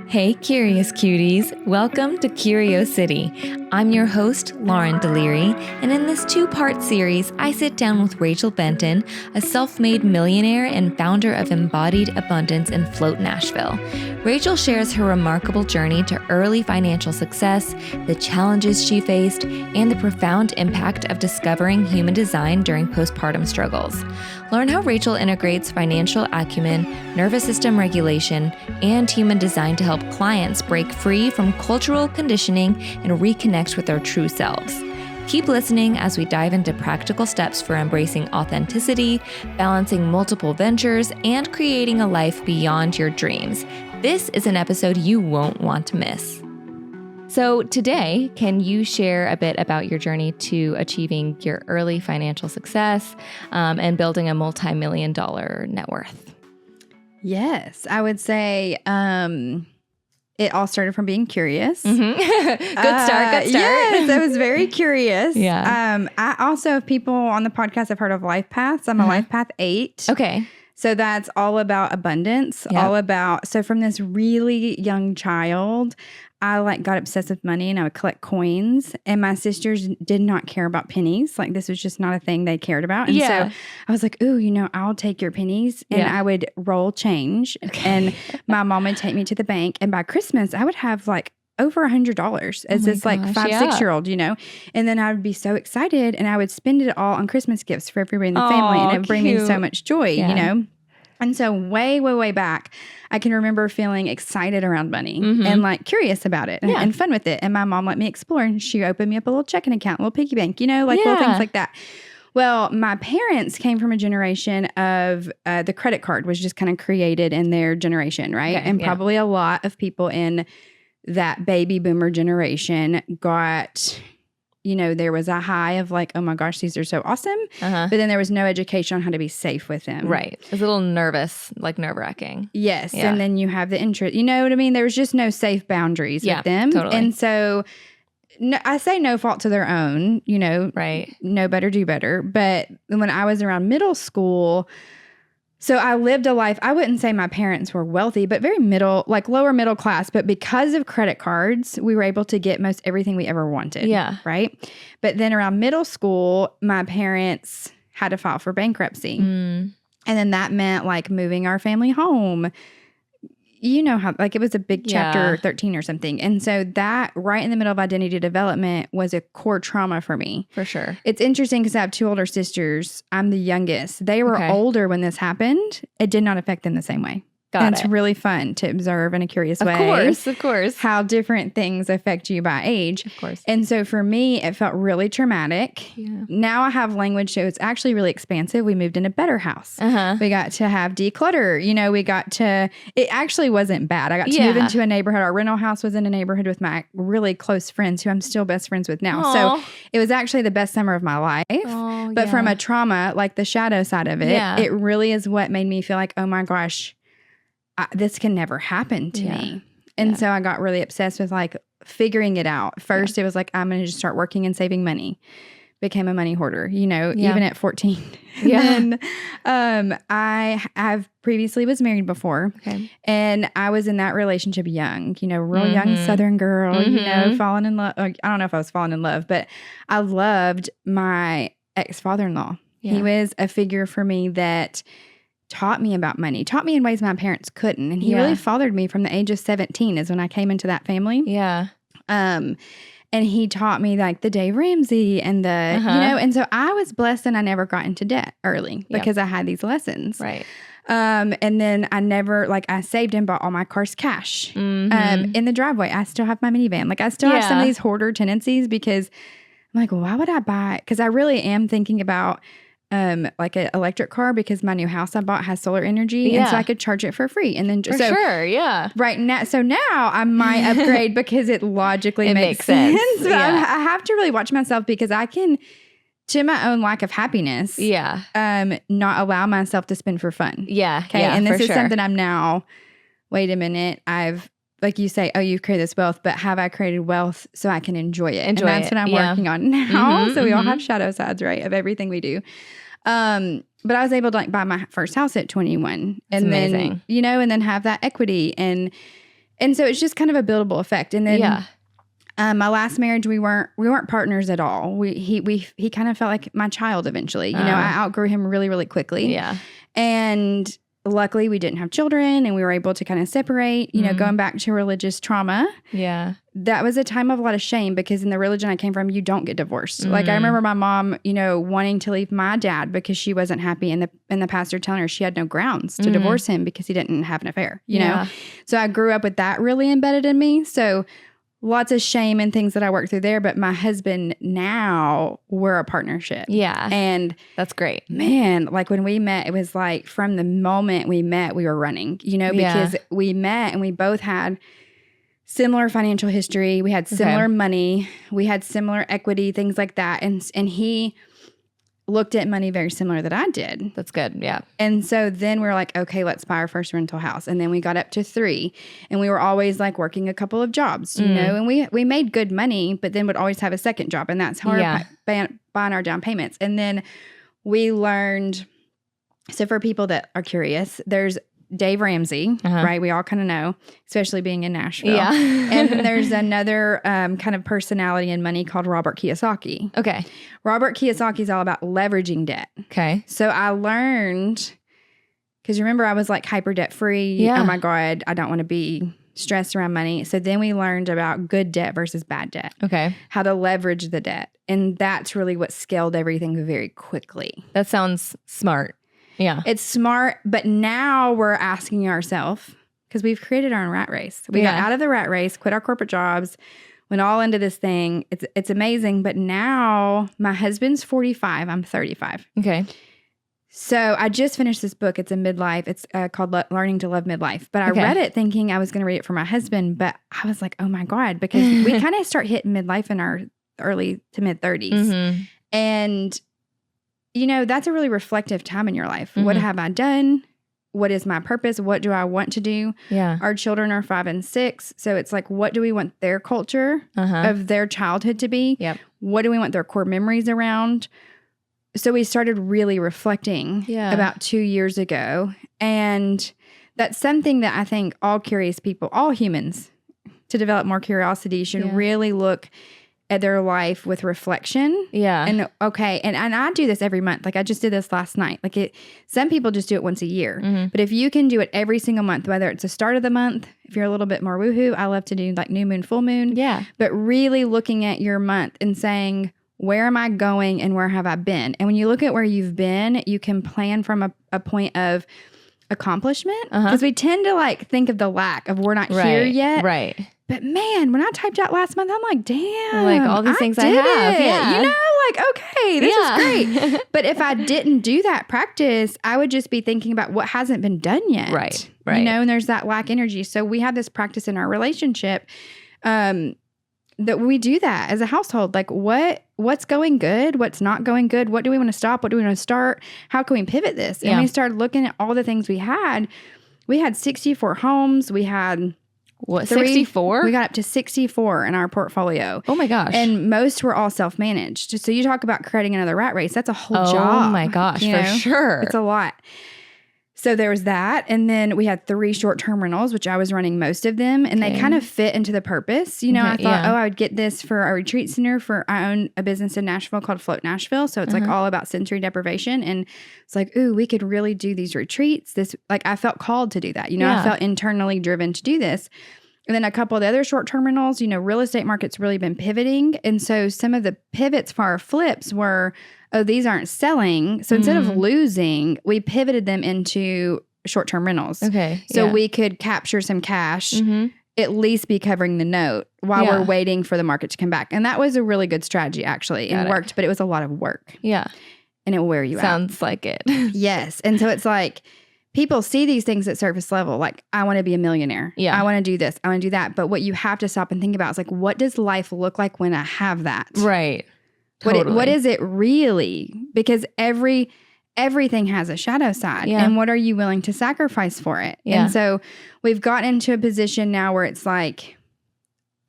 Hey, curious cuties. Welcome to Curiosity. I'm your host, Lauren Deliri, and in this two-part series, I sit down with Rachel Benton, a self-made millionaire and founder of Embodied, Abundance, and Float Nashville. Rachel shares her remarkable journey to early financial success, the challenges she faced, and the profound impact of discovering human design during postpartum struggles. Learn how Rachel integrates financial acumen, nervous system regulation, and human design to help clients break free from cultural conditioning and reconnect with their true selves. Keep listening as we dive into practical steps for embracing authenticity, balancing multiple ventures, and creating a life beyond your dreams. This is an episode you won't want to miss. So today, can you share a bit about your journey to achieving your early financial success and building a multi-million-dollar net worth? Yes, I would say it all started from being curious. Mm-hmm. Good start. Yes, I was very curious. Yeah. I also, if people on the podcast have heard of Life Paths, I'm a Life Path 8. Okay. So that's all about abundance, so from this really young child, I got obsessed with money and I would collect coins, and my sisters did not care about pennies. This was just not a thing they cared about. And so I was like, ooh, I'll take your pennies. And I would roll change and my mom would take me to the bank. And by Christmas, I would have over $100 as this 5-6-year-old, and then I would be so excited and I would spend it all on Christmas gifts for everybody in the family, and it would bring me so much joy, And so way back, I can remember feeling excited around money and curious about it and fun with it. And my mom let me explore, and she opened me up a little checking account, a little piggy bank, little things like that. Well, my parents came from a generation of the credit card was just kind of created in their generation, right? Okay, and probably a lot of people in that baby boomer generation got, there was a high of oh my gosh, these are so awesome. But then there was no education on how to be safe with them. Right. It was a little nervous, nerve-wracking. Yes. Yeah. And then you have the interest, you know what I mean? There was just no safe boundaries with them. Totally. And so I say no fault to their own, right. Know better, do better. But when I was around middle school, so I lived a life, I wouldn't say my parents were wealthy, but very lower middle class. But because of credit cards, we were able to get most everything we ever wanted. Yeah. Right. But then around middle school, my parents had to file for bankruptcy. And then that meant moving our family home. You know how, it was a big chapter 13 or something. And so that right in the middle of identity development was a core trauma for me. For sure. It's interesting because I have 2 older sisters. I'm the youngest. They were older when this happened. It did not affect them the same way. It's really fun to observe in a curious way. Of course. How different things affect you by age. Of course. And so for me, it felt really traumatic. Yeah. Now I have language, so it's actually really expansive. We moved in a better house. We got to have declutter. It actually wasn't bad. I got to move into a neighborhood. Our rental house was in a neighborhood with my really close friends who I'm still best friends with now. Aww. So it was actually the best summer of my life. But from a trauma, the shadow side of it, it really is what made me feel oh my gosh, this can never happen to me. And so I got really obsessed with figuring it out. First, it was I'm going to just start working and saving money. Became a money hoarder, even at 14. And then I've previously was married before. Okay. And I was in that relationship young, real young Southern girl, falling in love. I don't know if I was falling in love, but I loved my ex-father-in-law. Yeah. He was a figure for me that taught me about money, taught me in ways my parents couldn't. And he really fathered me from the age of 17 is when I came into that family. Yeah. And he taught me the Dave Ramsey and the, and so I was blessed and I never got into debt early because I had these lessons. Right. And then I never, I saved and bought all my cars cash. In the driveway, I still have my minivan. I still have some of these hoarder tendencies because I'm why would I buy? Because I really am thinking about an electric car because my new house I bought has solar energy and so I could charge it for free. And then right now, so now I might upgrade because it logically makes sense. But I have to really watch myself because I can, to my own lack of happiness, not allow myself to spend for fun. Okay. And this is something I'm now, wait a minute, I've, like you say, you've created this wealth, but have I created wealth so I can enjoy it? And that's what I'm working on now. So we all have shadow sides, right, of everything we do. But I was able to buy my first house at 21 and then, and then have that equity. And And so it's just kind of a buildable effect. And then my last marriage, we weren't partners at all. He kind of felt like my child eventually. You know, I outgrew him really, really quickly. Yeah. And luckily we didn't have children and we were able to kind of separate, you know, going back to religious trauma. Yeah. That was a time of a lot of shame because in the religion I came from, you don't get divorced. Like I remember my mom, you know, wanting to leave my dad because she wasn't happy and the pastor telling her she had no grounds to divorce him because he didn't have an affair, you know? So I grew up with that really embedded in me. So lots of shame and things that I worked through there. But my husband now, we're a partnership. Yeah. And that's great. Man, like when we met, it was like from the moment we met, we were running, you know, because we met and we both had similar financial history. We had similar money. We had similar equity, things like that. And he looked at money very similar that I did. That's good. Yeah. And so then we were like, okay, let's buy our first rental house. And then we got up to 3 and we were always like working a couple of jobs, you know, and we made good money, but then would always have a second job. And that's how we're buying our down payments. And then we learned, so for people that are curious, there's Dave Ramsey, right? We all kind of know, especially being in Nashville. Yeah. And then there's another kind of personality in money called Robert Kiyosaki. Okay. Robert Kiyosaki is all about leveraging debt. Okay. So I learned, because remember I was like hyper debt free. Yeah. Oh my God, I don't want to be stressed around money. So then we learned about good debt versus bad debt. Okay. How to leverage the debt. And that's really what scaled everything very quickly. That sounds smart. Yeah. It's smart, but now we're asking ourselves, because we've created our own rat race. We got out of the rat race, quit our corporate jobs, went all into this thing. It's amazing. But now my husband's 45. I'm 35. Okay. So I just finished this book. It's a midlife. It's called Learning to Love Midlife. But I read it thinking I was going to read it for my husband. But I was like, oh my God, because we kind of start hitting midlife in our early to mid 30s. And you know, that's a really reflective time in your life. What have I done? What is my purpose? What do I want to do? Yeah. Our children are 5 and 6. So it's like, what do we want their culture of their childhood to be? Yep. What do we want their core memories around? So we started really reflecting about 2 years ago. And that's something that I think all curious people, all humans, to develop more curiosity should really look at their life with reflection. Yeah. And okay. And I do this every month. Like I just did this last night. Like some people just do it once a year. But if you can do it every single month, whether it's the start of the month, if you're a little bit more woohoo, I love to do like new moon, full moon. Yeah. But really looking at your month and saying, where am I going and where have I been? And when you look at where you've been, you can plan from a point of accomplishment. Because we tend to like think of the lack of we're not here yet. Right. But man, when I typed out last month, I'm like, damn. Like all these things I have. Yeah. You know, like, okay, this is great. But if I didn't do that practice, I would just be thinking about what hasn't been done yet. Right. You know, and there's that lack energy. So we have this practice in our relationship that we do that as a household. Like what's going good? What's not going good? What do we want to stop? What do we want to start? How can we pivot this? And we started looking at all the things we had. We had 64 homes. We had... What, 64? We got up to 64 in our portfolio. Oh my gosh. And most were all self-managed. So you talk about creating another rat race. That's a whole job. Oh my gosh, for sure. It's a lot. So there was that. And then we had 3 short-term rentals, which I was running most of them. And they kind of fit into the purpose. You know, I thought, I would get this for a retreat center I own a business in Nashville called Float Nashville. So it's like all about sensory deprivation. And it's like, ooh, we could really do these retreats. I felt called to do that. You know, I felt internally driven to do this. And then a couple of the other short-term rentals, you know, real estate market's really been pivoting. And so some of the pivots for our flips were, oh, these aren't selling. So instead of losing, we pivoted them into short-term rentals. Okay. So we could capture some cash, at least be covering the note while we're waiting for the market to come back. And that was a really good strategy, actually. And worked, but it was a lot of work. Yeah. And it will wear you out. Sounds like it. Yes. And so it's like, people see these things at surface level, like, I want to be a millionaire. Yeah. I want to do this. I want to do that. But what you have to stop and think about is like, what does life look like when I have that? Right. Totally. What is it really? Because everything has a shadow side. Yeah. And what are you willing to sacrifice for it? Yeah. And so we've gotten into a position now where it's like,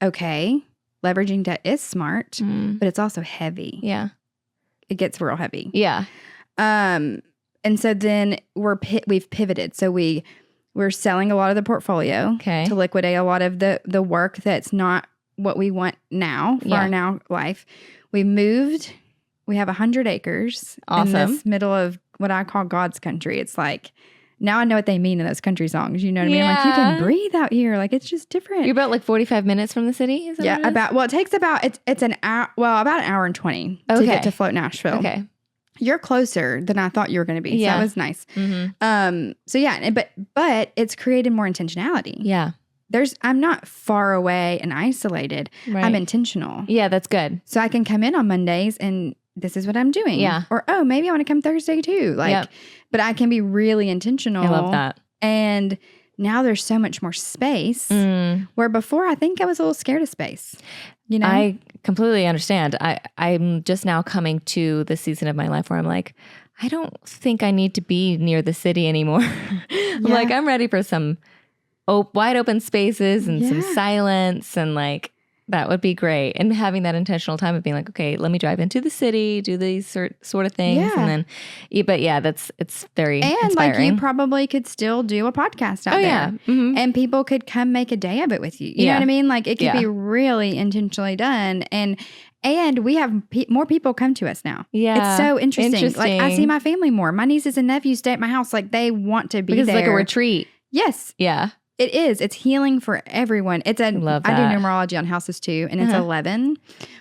okay, leveraging debt is smart, but it's also heavy. Yeah. It gets real heavy. Yeah. And so then we've pivoted. So we We're selling a lot of the portfolio to liquidate a lot of the work that's not what we want now for our now life. We moved. We have 100 acres in this middle of what I call God's country. It's like, now I know what they mean in those country songs. You know what I mean? Like, you can breathe out here. Like, it's just different. You're about like 45 minutes from the city? Is that what it is? It takes about, it's an hour, about an hour and 20 to get to Float Nashville. Okay. You're closer than I thought you were going to be. So that was nice. But it's created more intentionality. Yeah. I'm not far away and isolated. Right. I'm intentional. Yeah, that's good. So I can come in on Mondays and this is what I'm doing. Yeah. Or, maybe I want to come Thursday too. Like, but I can be really intentional. I love that. And now there's so much more space where before I think I was a little scared of space. You know? I completely understand. I'm just now coming to the season of my life where I'm like, I don't think I need to be near the city anymore. Like, I'm ready for some wide open spaces and some silence, and like, that would be great. And having that intentional time of being like, okay, let me drive into the city, do these sort of things. And then, it's very inspiring. Like, you probably could still do a podcast out there. Yeah. Mm-hmm. And people could come make a day of it with you. You know what I mean? Like, it could be really intentionally done. And we have more people come to us now. Yeah. It's so interesting. Like, I see my family more. My nieces and nephews stay at my house. Like, they want to be there. Because it's like a retreat. Yes. Yeah. It is. It's healing for everyone. I do numerology on houses too, and it's 11,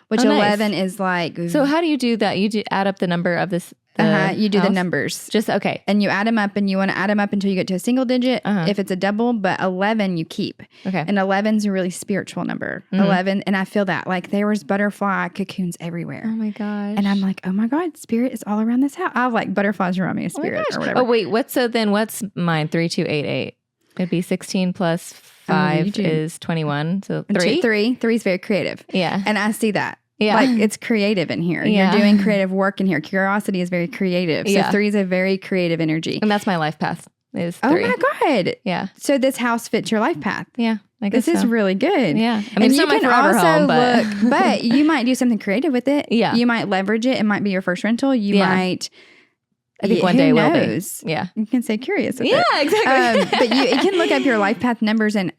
which 11 is like. So how do you do that? You add up the number of this. You do the numbers. Just okay. And you add them up, and you want to add them up until you get to a single digit. If it's a double, but 11 you keep. Okay. And 11's a really spiritual number. 11, and I feel that like there was butterfly cocoons everywhere. Oh my gosh. And I'm like, oh my God, spirit is all around this house. I have like butterflies around me, a spirit or whatever. Oh wait, what's mine? 3288. It'd be 16 plus 5 is 21. So 3? 3 is very creative. Yeah. And I see that. Yeah. Like, it's creative in here. Yeah. You're doing creative work in here. Curiosity is very creative. So 3 is a very creative energy. And that's my life path is 3. Oh my God. Yeah. So this house fits your life path. Yeah. I guess this is really good. Yeah. I mean, it's not my forever home, but. But you might do something creative with it. Yeah. You might leverage it. It might be your first rental. You might. I think one day will be. Yeah. You can say curious with it. Yeah, exactly. But you can look up your life path numbers and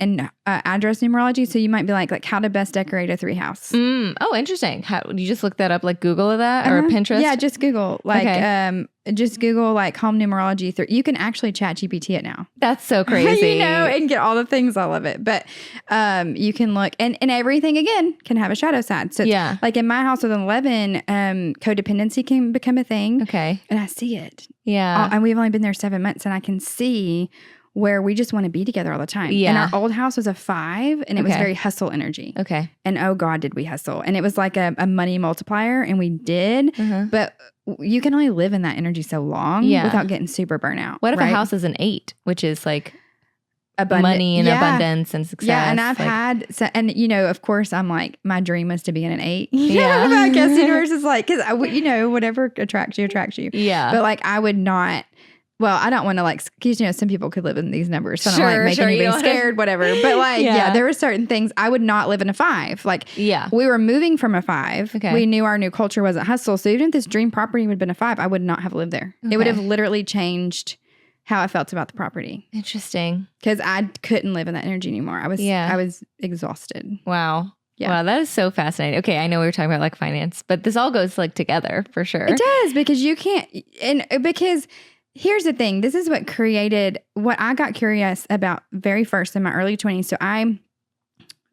address numerology. So you might be like how to best decorate a 3 house. Oh, interesting. How you just look that up, like Google that or Pinterest? Yeah, just Google. Just Google like home numerology. You can actually chat GPT it now. That's so crazy. And get all the things, all of it. But you can look and everything again can have a shadow side. So like in my house with 11, codependency can become a thing. Okay. And I see it. Yeah. And we've only been there 7 months and I can see where we just want to be together all the time. Yeah. And our old house was a 5 and it was very hustle energy. Okay. And oh God, did we hustle. And it was like a money multiplier and we did. But you can only live in that energy so long without getting super burnout. What if a house is an 8, which is like money and abundance and success? Yeah, and I've had, of course, I'm like, my dream was to be in an 8. Yeah. I guess the universe is like, because, whatever attracts you. Yeah. But like, I would not. Well, I don't want to because some people could live in these numbers. So I don't make anybody scared, whatever. But there were certain things I would not live in a 5. We were moving from a 5. Okay. We knew our new culture wasn't hustle. So even if this dream property would have been a 5, I would not have lived there. Okay. It would have literally changed how I felt about the property. Interesting. Because I couldn't live in that energy anymore. I was exhausted. Wow. Yeah. Wow, that is so fascinating. Okay, I know we were talking about finance, but this all goes together for sure. It does because you can't, because here's the thing. This is what created what I got curious about very first in my early 20s. So I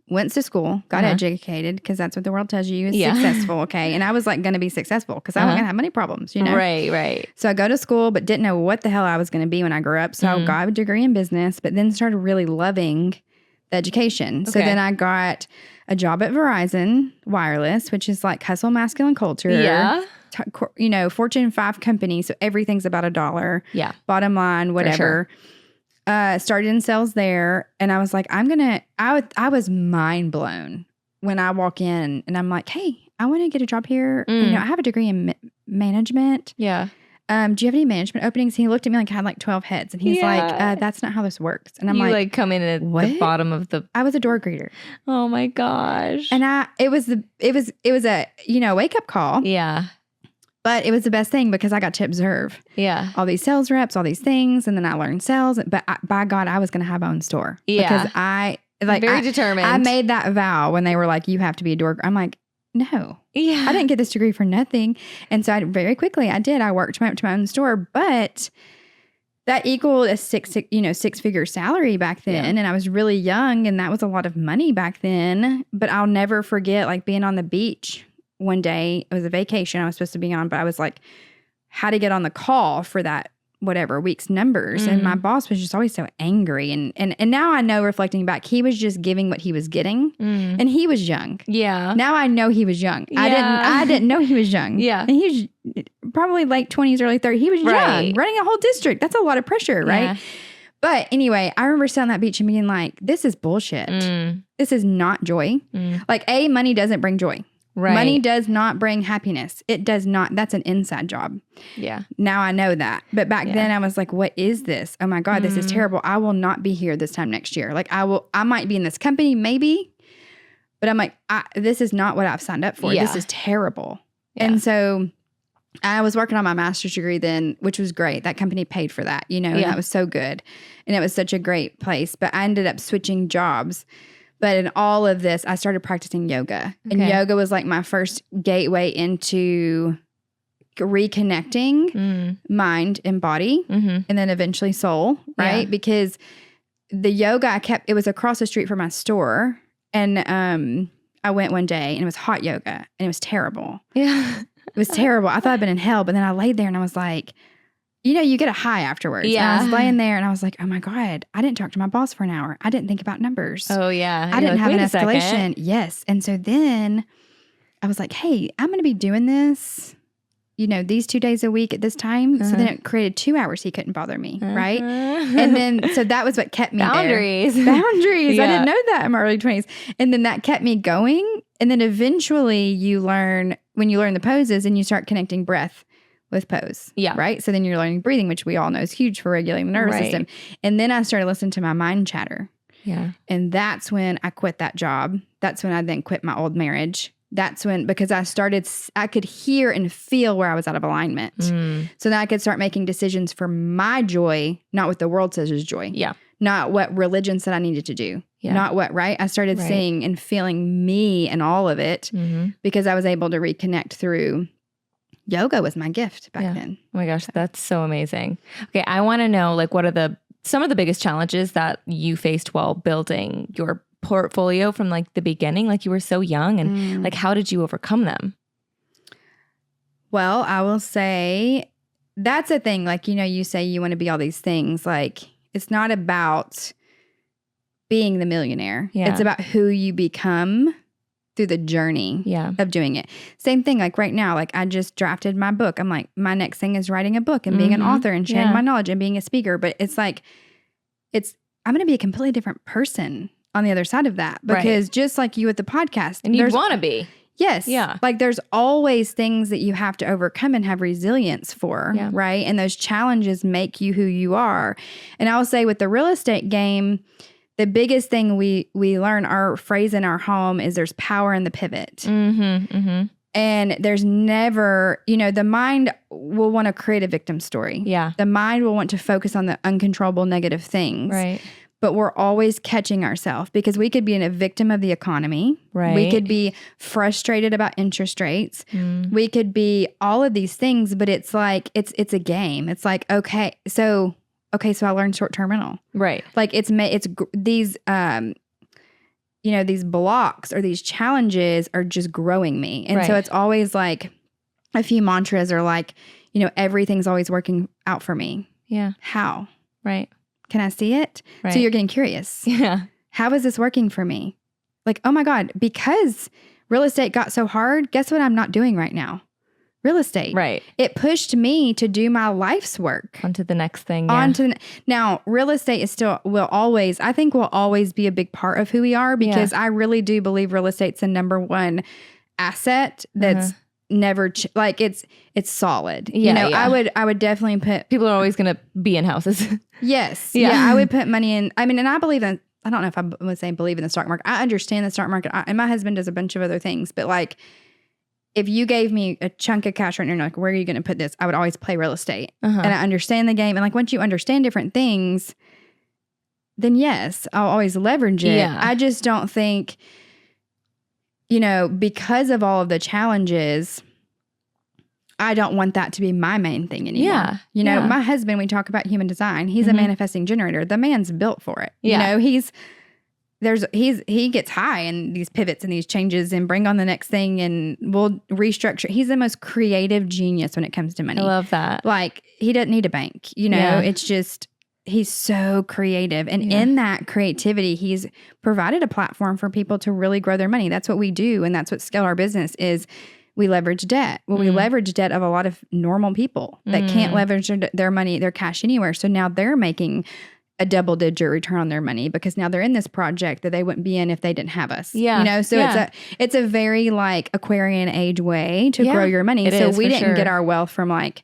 went to school, got educated because that's what the world tells you is successful. Okay. And I was going to be successful because I wasn't going to have money problems, Right. So I go to school, but didn't know what the hell I was going to be when I grew up. So I got a degree in business, but then started really loving the education. Okay. So then I got a job at Verizon Wireless, which is like hustle masculine culture. Yeah. Fortune 5 company. So everything's about $1. Yeah. Bottom line, whatever. Sure. Started in sales there. And I was like, I was mind blown when I walk in and I'm like, hey, I want to get a job here. I have a degree in management. Yeah. Do you have any management openings? And he looked at me like I had 12 heads. And he's like, that's not how this works. And I'm you come in at the bottom of the... I was a door greeter. Oh my gosh. And it was a wake up call. Yeah. But it was the best thing because I got to observe all these sales reps, all these things. And then I learned sales. But by God, I was going to have my own store. Because I very determined. I made that vow when they were like, you have to be a door. I'm like, no. Yeah. I didn't get this degree for nothing. And so very quickly I did. I worked my way up to my own store. But that equaled a six-figure salary back then. And I was really young. And that was a lot of money back then. But I'll never forget like being on the beach one day. It was a vacation I was supposed to be on, but I was like, how to get on the call for that whatever week's numbers. And my boss was just always so angry. And now I know, reflecting back, he was just giving what he was getting. And he was young. Yeah. Now I know he was young. Yeah. I didn't know he was young. Yeah. And he was probably late 20s, early 30s. He was young, running a whole district. That's a lot of pressure, right? Yeah. But anyway, I remember sitting on that beach and being like, this is bullshit. This is not joy. Like, money doesn't bring joy. Right. Money does not bring happiness. It does not. That's an inside job. Yeah. Now I know that. But back then I was like, what is this? Oh my God, this is terrible. I will not be here this time next year. Like I might be in this company maybe, but I'm like, this is not what I've signed up for. This is terrible. Yeah. And so I was working on my master's degree then, which was great. That company paid for that, and that was so good. And it was such a great place. But I ended up switching jobs. But in all of this, I started practicing yoga. And yoga was like my first gateway into reconnecting mind and body, and then eventually soul, right? Yeah. Because the yoga it was across the street from my store. And I went one day and it was hot yoga and it was terrible. Yeah. It was terrible. I thought I'd been in hell, but then I laid there and I was like, you get a high afterwards. Yeah. And I was laying there and I was like, oh my God, I didn't talk to my boss for an hour. I didn't think about numbers. Oh yeah. I didn't have an escalation. Yes. And so then I was like, hey, I'm going to be doing this, these 2 days a week at this time. So then it created 2 hours he couldn't bother me. Right. And then, so that was what kept me Boundaries. There. Boundaries. Yeah. I didn't know that in my early 20s. And then that kept me going. And then eventually you learn, when you learn the poses and you start connecting breath with pose. Yeah. Right. So then you're learning breathing, which we all know is huge for regulating the nervous system. And then I started listening to my mind chatter. Yeah. And that's when I quit that job. That's when I then quit my old marriage. That's when, because I could hear and feel where I was out of alignment. So then I could start making decisions for my joy, not what the world says is joy. Yeah. Not what religion said I needed to do. Yeah. Not what, right? I started seeing and feeling me and all of it because I was able to reconnect through yoga was my gift back then. Oh my gosh, that's so amazing. Okay, I want to know, like, what are some of the biggest challenges that you faced while building your portfolio from like the beginning? Like, you were so young, and like, how did you overcome them? Well, I will say that's a thing. Like, you say you want to be all these things. Like, it's not about being the millionaire. Yeah. It's about who you become through the journey of doing it. Same thing, like right now, like I just drafted my book. I'm like, my next thing is writing a book and being an author and sharing my knowledge and being a speaker. But it's like, I'm going to be a completely different person on the other side of that. Because just like you with the podcast. And you want to be. Yes. Yeah. Like there's always things that you have to overcome and have resilience for, right? And those challenges make you who you are. And I'll say with the real estate game, the biggest thing we learn, our phrase in our home is there's power in the pivot. And there's never, the mind will want to create a victim story. Yeah. The mind will want to focus on the uncontrollable negative things. Right. But we're always catching ourselves because we could be a victim of the economy. Right. We could be frustrated about interest rates. We could be all of these things, but it's like, it's a game. It's like, okay, so I learned short-term rental. Right. Like it's these, these blocks or these challenges are just growing me. And so it's always like a few mantras are like, everything's always working out for me. Yeah. How? Right. Can I see it? Right. So you're getting curious. Yeah. How is this working for me? Like, oh my God, because real estate got so hard, guess what I'm not doing right now? Real estate. Right. It pushed me to do my life's work. Onto the next thing. Yeah. Now, real estate will always be a big part of who we are because I really do believe real estate's the number one asset that's never, it's solid. Yeah, I would definitely put. People are always going to be in houses. Yes. Yeah. I would put money in. I mean, and I believe in, I don't know if I would say believe in the stock market. I understand the stock market. And my husband does a bunch of other things, but like, if you gave me a chunk of cash right now, like, where are you going to put this? I would always play real estate. And I understand the game. And like, once you understand different things, then yes, I'll always leverage it. Yeah. I just don't think, because of all of the challenges, I don't want that to be my main thing anymore. Yeah. My husband, we talk about human design. He's a manifesting generator. The man's built for it. Yeah. He gets high in these pivots and these changes and bring on the next thing and we'll restructure. He's the most creative genius when it comes to money. I love that. Like, he doesn't need a bank, it's just, he's so creative. And in that creativity, he's provided a platform for people to really grow their money. That's what we do. And that's what scaled our business is. We leverage debt. Well, we leverage debt of a lot of normal people that can't leverage their money, their cash anywhere. So now they're making a double-digit return on their money because now they're in this project that they wouldn't be in if they didn't have us. Yeah. So it's a very like Aquarian age way to grow your money. So we didn't get our wealth from like,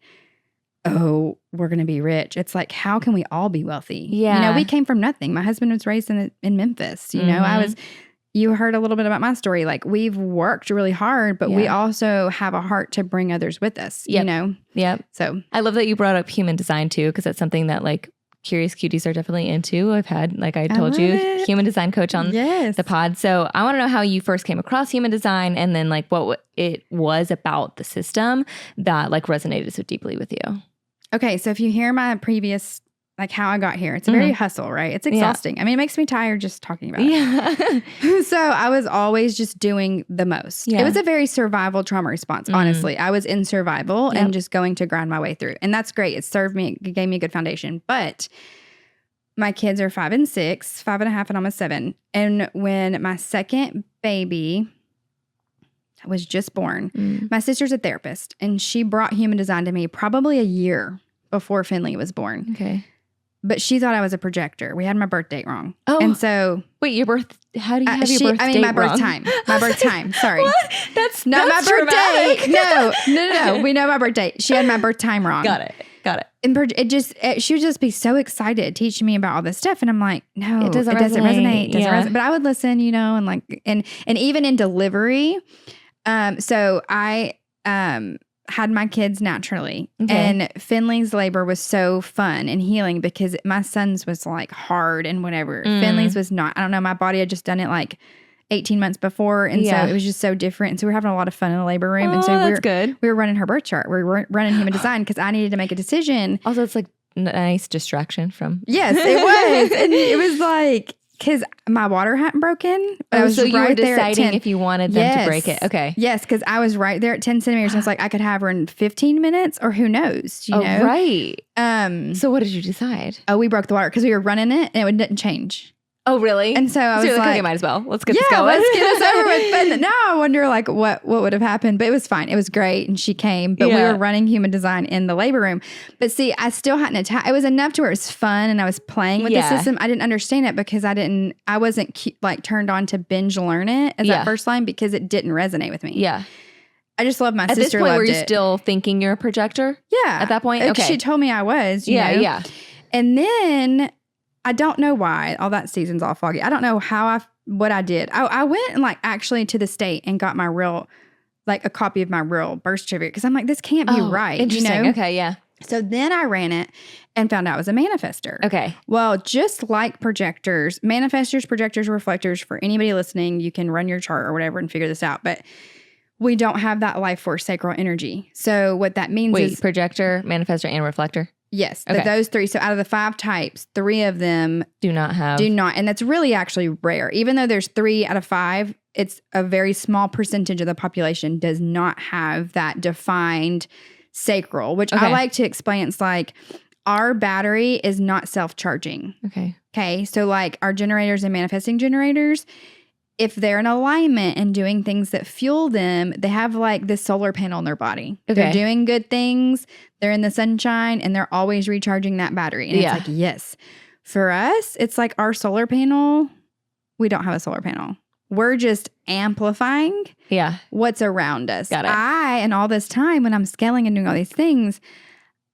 oh, we're going to be rich. It's like, how can we all be wealthy? Yeah. We came from nothing. My husband was raised in Memphis. You heard a little bit about my story. Like, we've worked really hard, but we also have a heart to bring others with us, Yep. So I love that you brought up human design too, because that's something that like Curious Cuties are definitely into. I've had, like I told you, human design coach on the pod. So I want to know how you first came across human design and then like what it was about the system that like resonated so deeply with you. Okay. So if you hear my previous, like how I got here, it's a very hustle, right? It's exhausting. Yeah. I mean, it makes me tired just talking about it. So I was always just doing the most. Yeah. It was a very survival trauma response, honestly. I was in survival and just going to grind my way through. And that's great. It served me, it gave me a good foundation. But my kids are 5 and 6, 5.5 and almost 7. And when my second baby was just born, my sister's a therapist and she brought human design to me probably a year before Finley was born. Okay. But she thought I was a projector. We had my birth date wrong. Oh. And so... Wait, your birth... How do you have your birth date my birth wrong? time. My birth time. Sorry. What? That's not my birth dramatic. date. No. We know my birth date. She had my birth time wrong. Got it. And she would just be so excited teaching me about all this stuff. And I'm like, no, it doesn't resonate. But I would listen, and like, and even in delivery. So I... had my kids naturally. Okay. And Finley's labor was so fun and healing because my son's was like hard and whatever. Finley's was not. I don't know. My body had just done it like 18 months before. And so it was just so different. And so we were having a lot of fun in the labor room. And so we were running her birth chart. We were running human design because I needed to make a decision. Also, it's like a nice distraction from. Yes, it was. And it was like, because my water hadn't broken. So you were deciding if you wanted them to break it. Okay. Yes, because I was right there at 10 centimeters. I was like, I could have her in 15 minutes or who knows, you know? Right. So what did you decide? Oh, we broke the water because we were running it and it didn't change. Oh, really? And so I was like, okay, might as well. Let's get this going. Let's get this over with. But now I wonder like what would have happened. But it was fine. It was great. And she came. But we were running human design in the labor room. But see, I still hadn't it was enough to where it was fun and I was playing with the system. I didn't understand it because I wasn't like turned on to binge learn it as that first line because it didn't resonate with me. Yeah. I just love my sister. At this point, were you it. still thinking you're a projector? Yeah. At that point? Okay. She told me I was. You know? Yeah. And then I don't know why. All that season's all foggy. I don't know what I did. I went and like actually to the state and got my real, like a copy of my real birth certificate because I'm like, this can't be right. Interesting. You know? Okay, yeah. So then I ran it and found out I was a manifester. Okay. Well, just like projectors, projectors, reflectors, for anybody listening, you can run your chart or whatever and figure this out. But we don't have that life force sacral energy. So what that means is projector, manifestor, and reflector. Yes, those 3. So out of the 5 types, 3 of them do not. And that's really actually rare. Even though there's 3 out of 5, it's a very small percentage of the population does not have that defined sacral, which I like to explain. It's like our battery is not self-charging. Okay. So like our generators and manifesting generators, if they're in alignment and doing things that fuel them, they have like this solar panel in their body. They're doing good things. They're in the sunshine and they're always recharging that battery. And it's like, yes. For us, it's like our solar panel, we don't have a solar panel. We're just amplifying what's around us. Got it. And all this time when I'm scaling and doing all these things,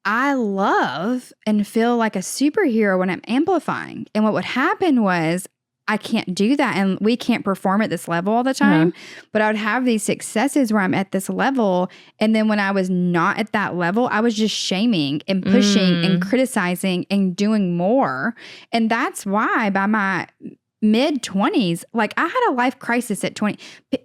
I love and feel like a superhero when I'm amplifying. And what would happen was I can't do that. And we can't perform at this level all the time. But I would have these successes where I'm at this level. And then when I was not at that level, I was just shaming and pushing and criticizing and doing more. And that's why by my mid-20s, like I had a life crisis at 20.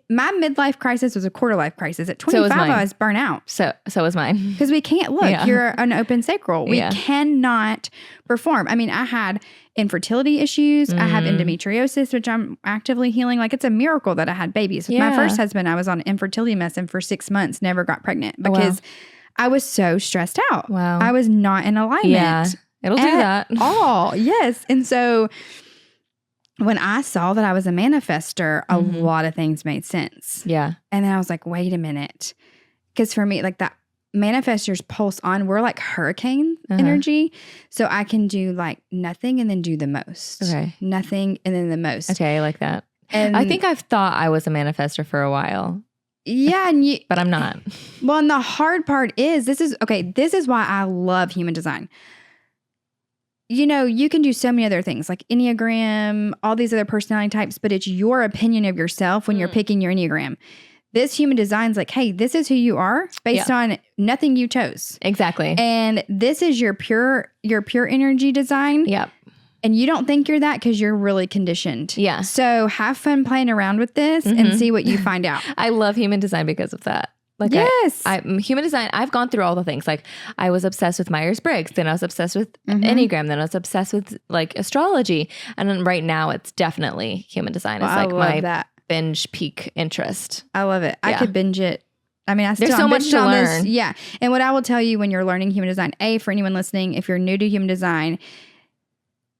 My midlife crisis was a quarter life crisis. At 25, I was burnt out. So was mine. Because we can't look. You're an open sacral. We cannot perform. I mean, I had infertility issues. I have endometriosis, which I'm actively healing. Like it's a miracle that I had babies. With my first husband, I was on infertility medicine for 6 months, never got pregnant because I was so stressed out. Wow. I was not in alignment. Yeah, it'll do that. All. Yes. And so when I saw that I was a manifester, a lot of things made sense. Yeah. And then I was like, wait a minute. Because for me, like that manifestors pulse on, we're like hurricane energy. So I can do like nothing and then do the most. Okay. Nothing and then the most. Okay, I like that. And I think I've thought I was a manifester for a while. Yeah. And but I'm not. Well, and the hard part is, this is why I love human design. You know, you can do so many other things like Enneagram, all these other personality types, but it's your opinion of yourself when you're picking your Enneagram. This human design's like, hey, this is who you are based on nothing you chose. Exactly. And this is your pure energy design. Yep. And you don't think you're that because you're really conditioned. Yeah. So have fun playing around with this and see what you find out. I love human design because of that. Like yes. I'm human design. I've gone through all the things. Like I was obsessed with Myers-Briggs. Then I was obsessed with Enneagram. Then I was obsessed with like astrology. And then right now it's definitely human design. It's like my binge peak interest. I love it. I could binge it. I mean, there's so much to learn. Yeah. And what I will tell you when you're learning human design, for anyone listening, if you're new to human design,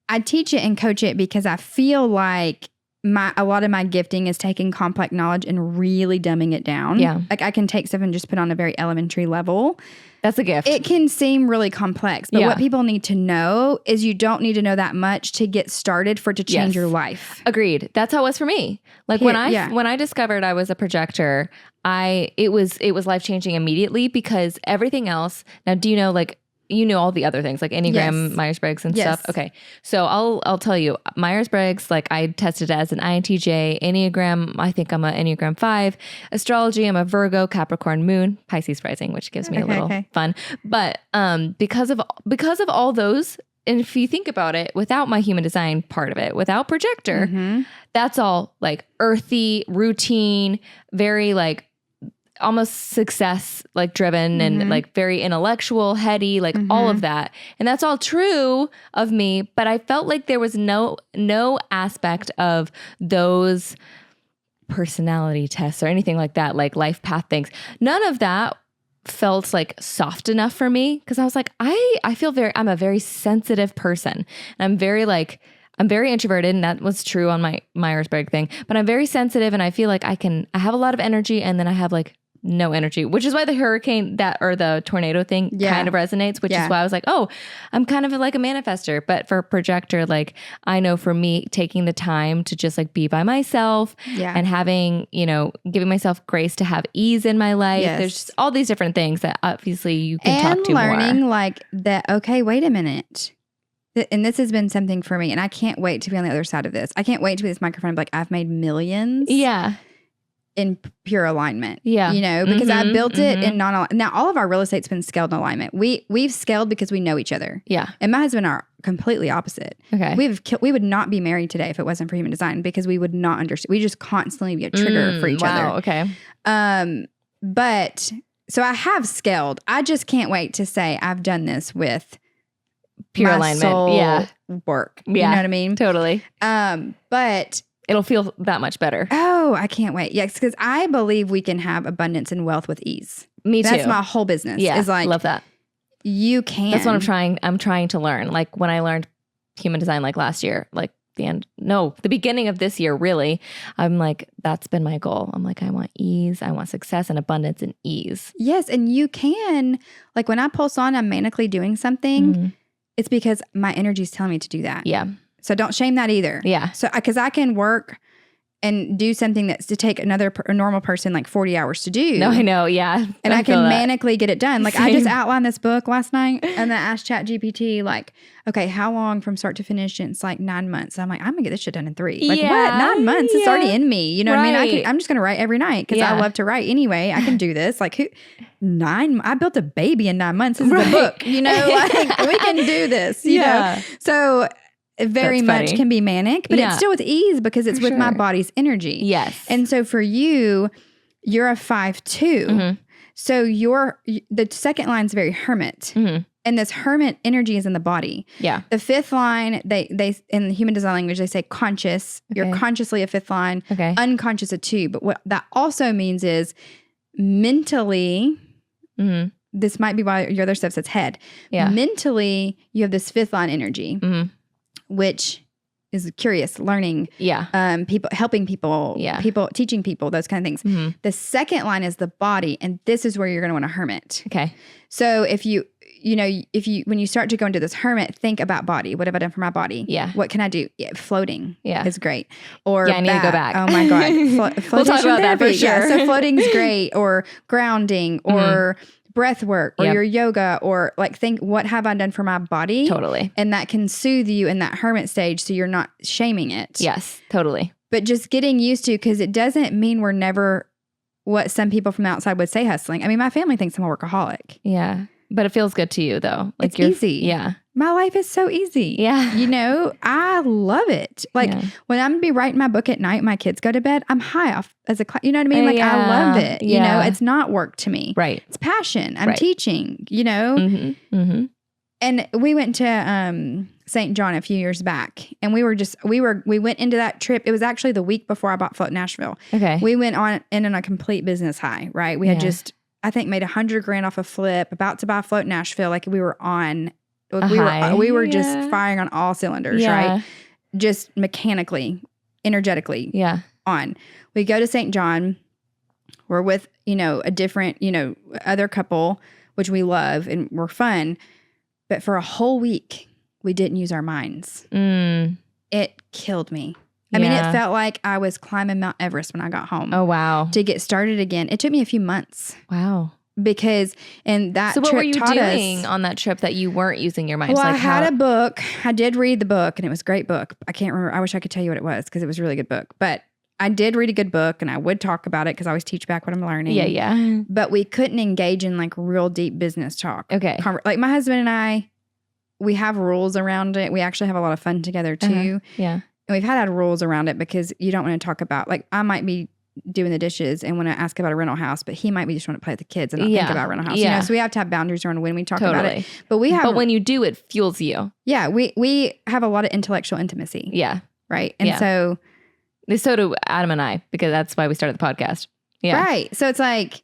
I teach it and coach it because I feel like a lot of my gifting is taking complex knowledge and really dumbing it down. Yeah. Like I can take stuff and just put on a very elementary level. That's a gift. It can seem really complex, but what people need to know is you don't need to know that much to get started for it to change your life. Agreed. That's how it was for me. Like when I discovered I was a projector, it was life-changing immediately because everything else. Now, do you know like you knew all the other things like Enneagram, Myers-Briggs and stuff. Okay. So I'll tell you, Myers-Briggs, like I tested as an INTJ, Enneagram, I think I'm an Enneagram 5, astrology, I'm a Virgo, Capricorn moon, Pisces rising, which gives me a little fun. But because of all those, and if you think about it, without my human design part of it, without projector, that's all like earthy, routine, very like almost success like driven and like very intellectual, heady, like all of that. And that's all true of me, but I felt like there was no aspect of those personality tests or anything like that, like life path things. None of that felt like soft enough for me because I was like, I'm a very sensitive person. And I'm very introverted, and that was true on my Myers-Briggs thing, but I'm very sensitive and I feel like I have a lot of energy and then I have like no energy, which is why the hurricane or the tornado thing kind of resonates, which is why I was like, oh, I'm kind of like a manifester. But for projector, like I know for me, taking the time to just like be by myself and having, giving myself grace to have ease in my life. There's just all these different things that obviously you can talk to more. And learning like that, okay, wait a minute. And this has been something for me, and I can't wait to be on the other side of this. I can't wait to be this microphone. Like I've made millions. Yeah. In pure alignment. Yeah. Because I built it in non-alignment. Now, all of our real estate's been scaled in alignment. We've scaled because we know each other. Yeah. And my husband are completely opposite. Okay. We would not be married today if it wasn't for human design because we would not understand. We just constantly be a trigger for each other. Okay. But so I have scaled. I just can't wait to say I've done this with pure my alignment. Soul work. Yeah. You know what I mean? Totally. But it'll feel that much better. Oh, I can't wait. Yes, because I believe we can have abundance and wealth with ease. Me too. That's my whole business. Yeah, is like, love that. You can. That's what I'm trying to learn. Like when I learned human design like last year, like the beginning of this year, really, I'm like, that's been my goal. I'm like, I want ease. I want success and abundance and ease. Yes, and you can. Like when I pulse on, I'm manically doing something. It's because my energy is telling me to do that. Yeah. So don't shame that either. Yeah. So because I can work and do something that's to take a normal person like 40 hours to do. No, I know. Yeah. And I can manically get it done. Like I just outlined this book last night and then I asked ChatGPT like, okay, how long from start to finish? And it's like 9 months. I'm like, I'm gonna get this shit done in 3. Like what? 9 months? It's already in me. You know what I mean? I'm just gonna write every night because I love to write anyway. I can do this. Like I built a baby in 9 months. This is a book, you know, like we can do this, you know? So very much can be manic, but it's still with ease because it's with my body's energy. Yes. And so for you're a 5'2". Mm-hmm. So the second line is very hermit. Mm-hmm. And this hermit energy is in the body. Yeah. The fifth line, they in human design language, they say conscious. Okay. You're consciously a fifth line. Okay. Unconscious a 2. But what that also means is mentally, this might be why your other stuff says head. Yeah. Mentally, you have this fifth line energy. Mm-hmm. Which is curious, learning, people, helping people, people, teaching people, those kind of things. Mm-hmm. The second line is the body, and this is where you're going to want to hermit. Okay. So if when you start to go into this hermit, think about body. What have I done for my body? Yeah. What can I do? Yeah, floating is great. Or I need to go back. Oh my God. We'll talk about that for sure. Yeah, so floating's great, or grounding, or breath work, or your yoga, or like think, what have I done for my body? Totally. And that can soothe you in that hermit stage so you're not shaming it. Yes, totally. But just getting used to, because it doesn't mean we're never what some people from the outside would say hustling. I mean, my family thinks I'm a workaholic. Yeah. But it feels good to you though. Like it's easy. Yeah. My life is so easy. Yeah. You know, I love it. Like when I'm going to be writing my book at night, my kids go to bed, I'm high off as a class. You know what I mean? Like I love it. You know, it's not work to me. Right. It's passion. I'm teaching, you know? Mm-hmm. Mm-hmm. And we went to St. John a few years back, and we went into that trip. It was actually the week before I bought Float Nashville. Okay. We went on a complete business high, right? We had just, I think, made $100,000 off a flip, about to buy Float Nashville. Like we were on, we were just firing on all cylinders, right? Just mechanically, energetically on. We go to St. John. We're with, a different, other couple, which we love and we're fun. But for a whole week, we didn't use our minds. Mm. It killed me. I mean, it felt like I was climbing Mount Everest when I got home. Oh, wow. To get started again. It took me a few months. Wow. Because, and that trip taught us. So what were you doing on that trip that you weren't using your minds? Well, I had a book. I did read the book, and it was a great book. I can't remember. I wish I could tell you what it was because it was a really good book. But I did read a good book, and I would talk about it because I always teach back what I'm learning. Yeah, yeah. But we couldn't engage in like real deep business talk. Okay. Like my husband and I, we have rules around it. We actually have a lot of fun together too. Yeah. And we've had rules around it because you don't want to talk about, like I might be doing the dishes and want to ask about a rental house, but he might be just want to play with the kids and not think about rental house. Yeah. So we have to have boundaries around when we talk about it. But when you do, it fuels you. Yeah. We have a lot of intellectual intimacy. Yeah. Right. And so do Adam and I, because that's why we started the podcast. Yeah. Right. So it's like,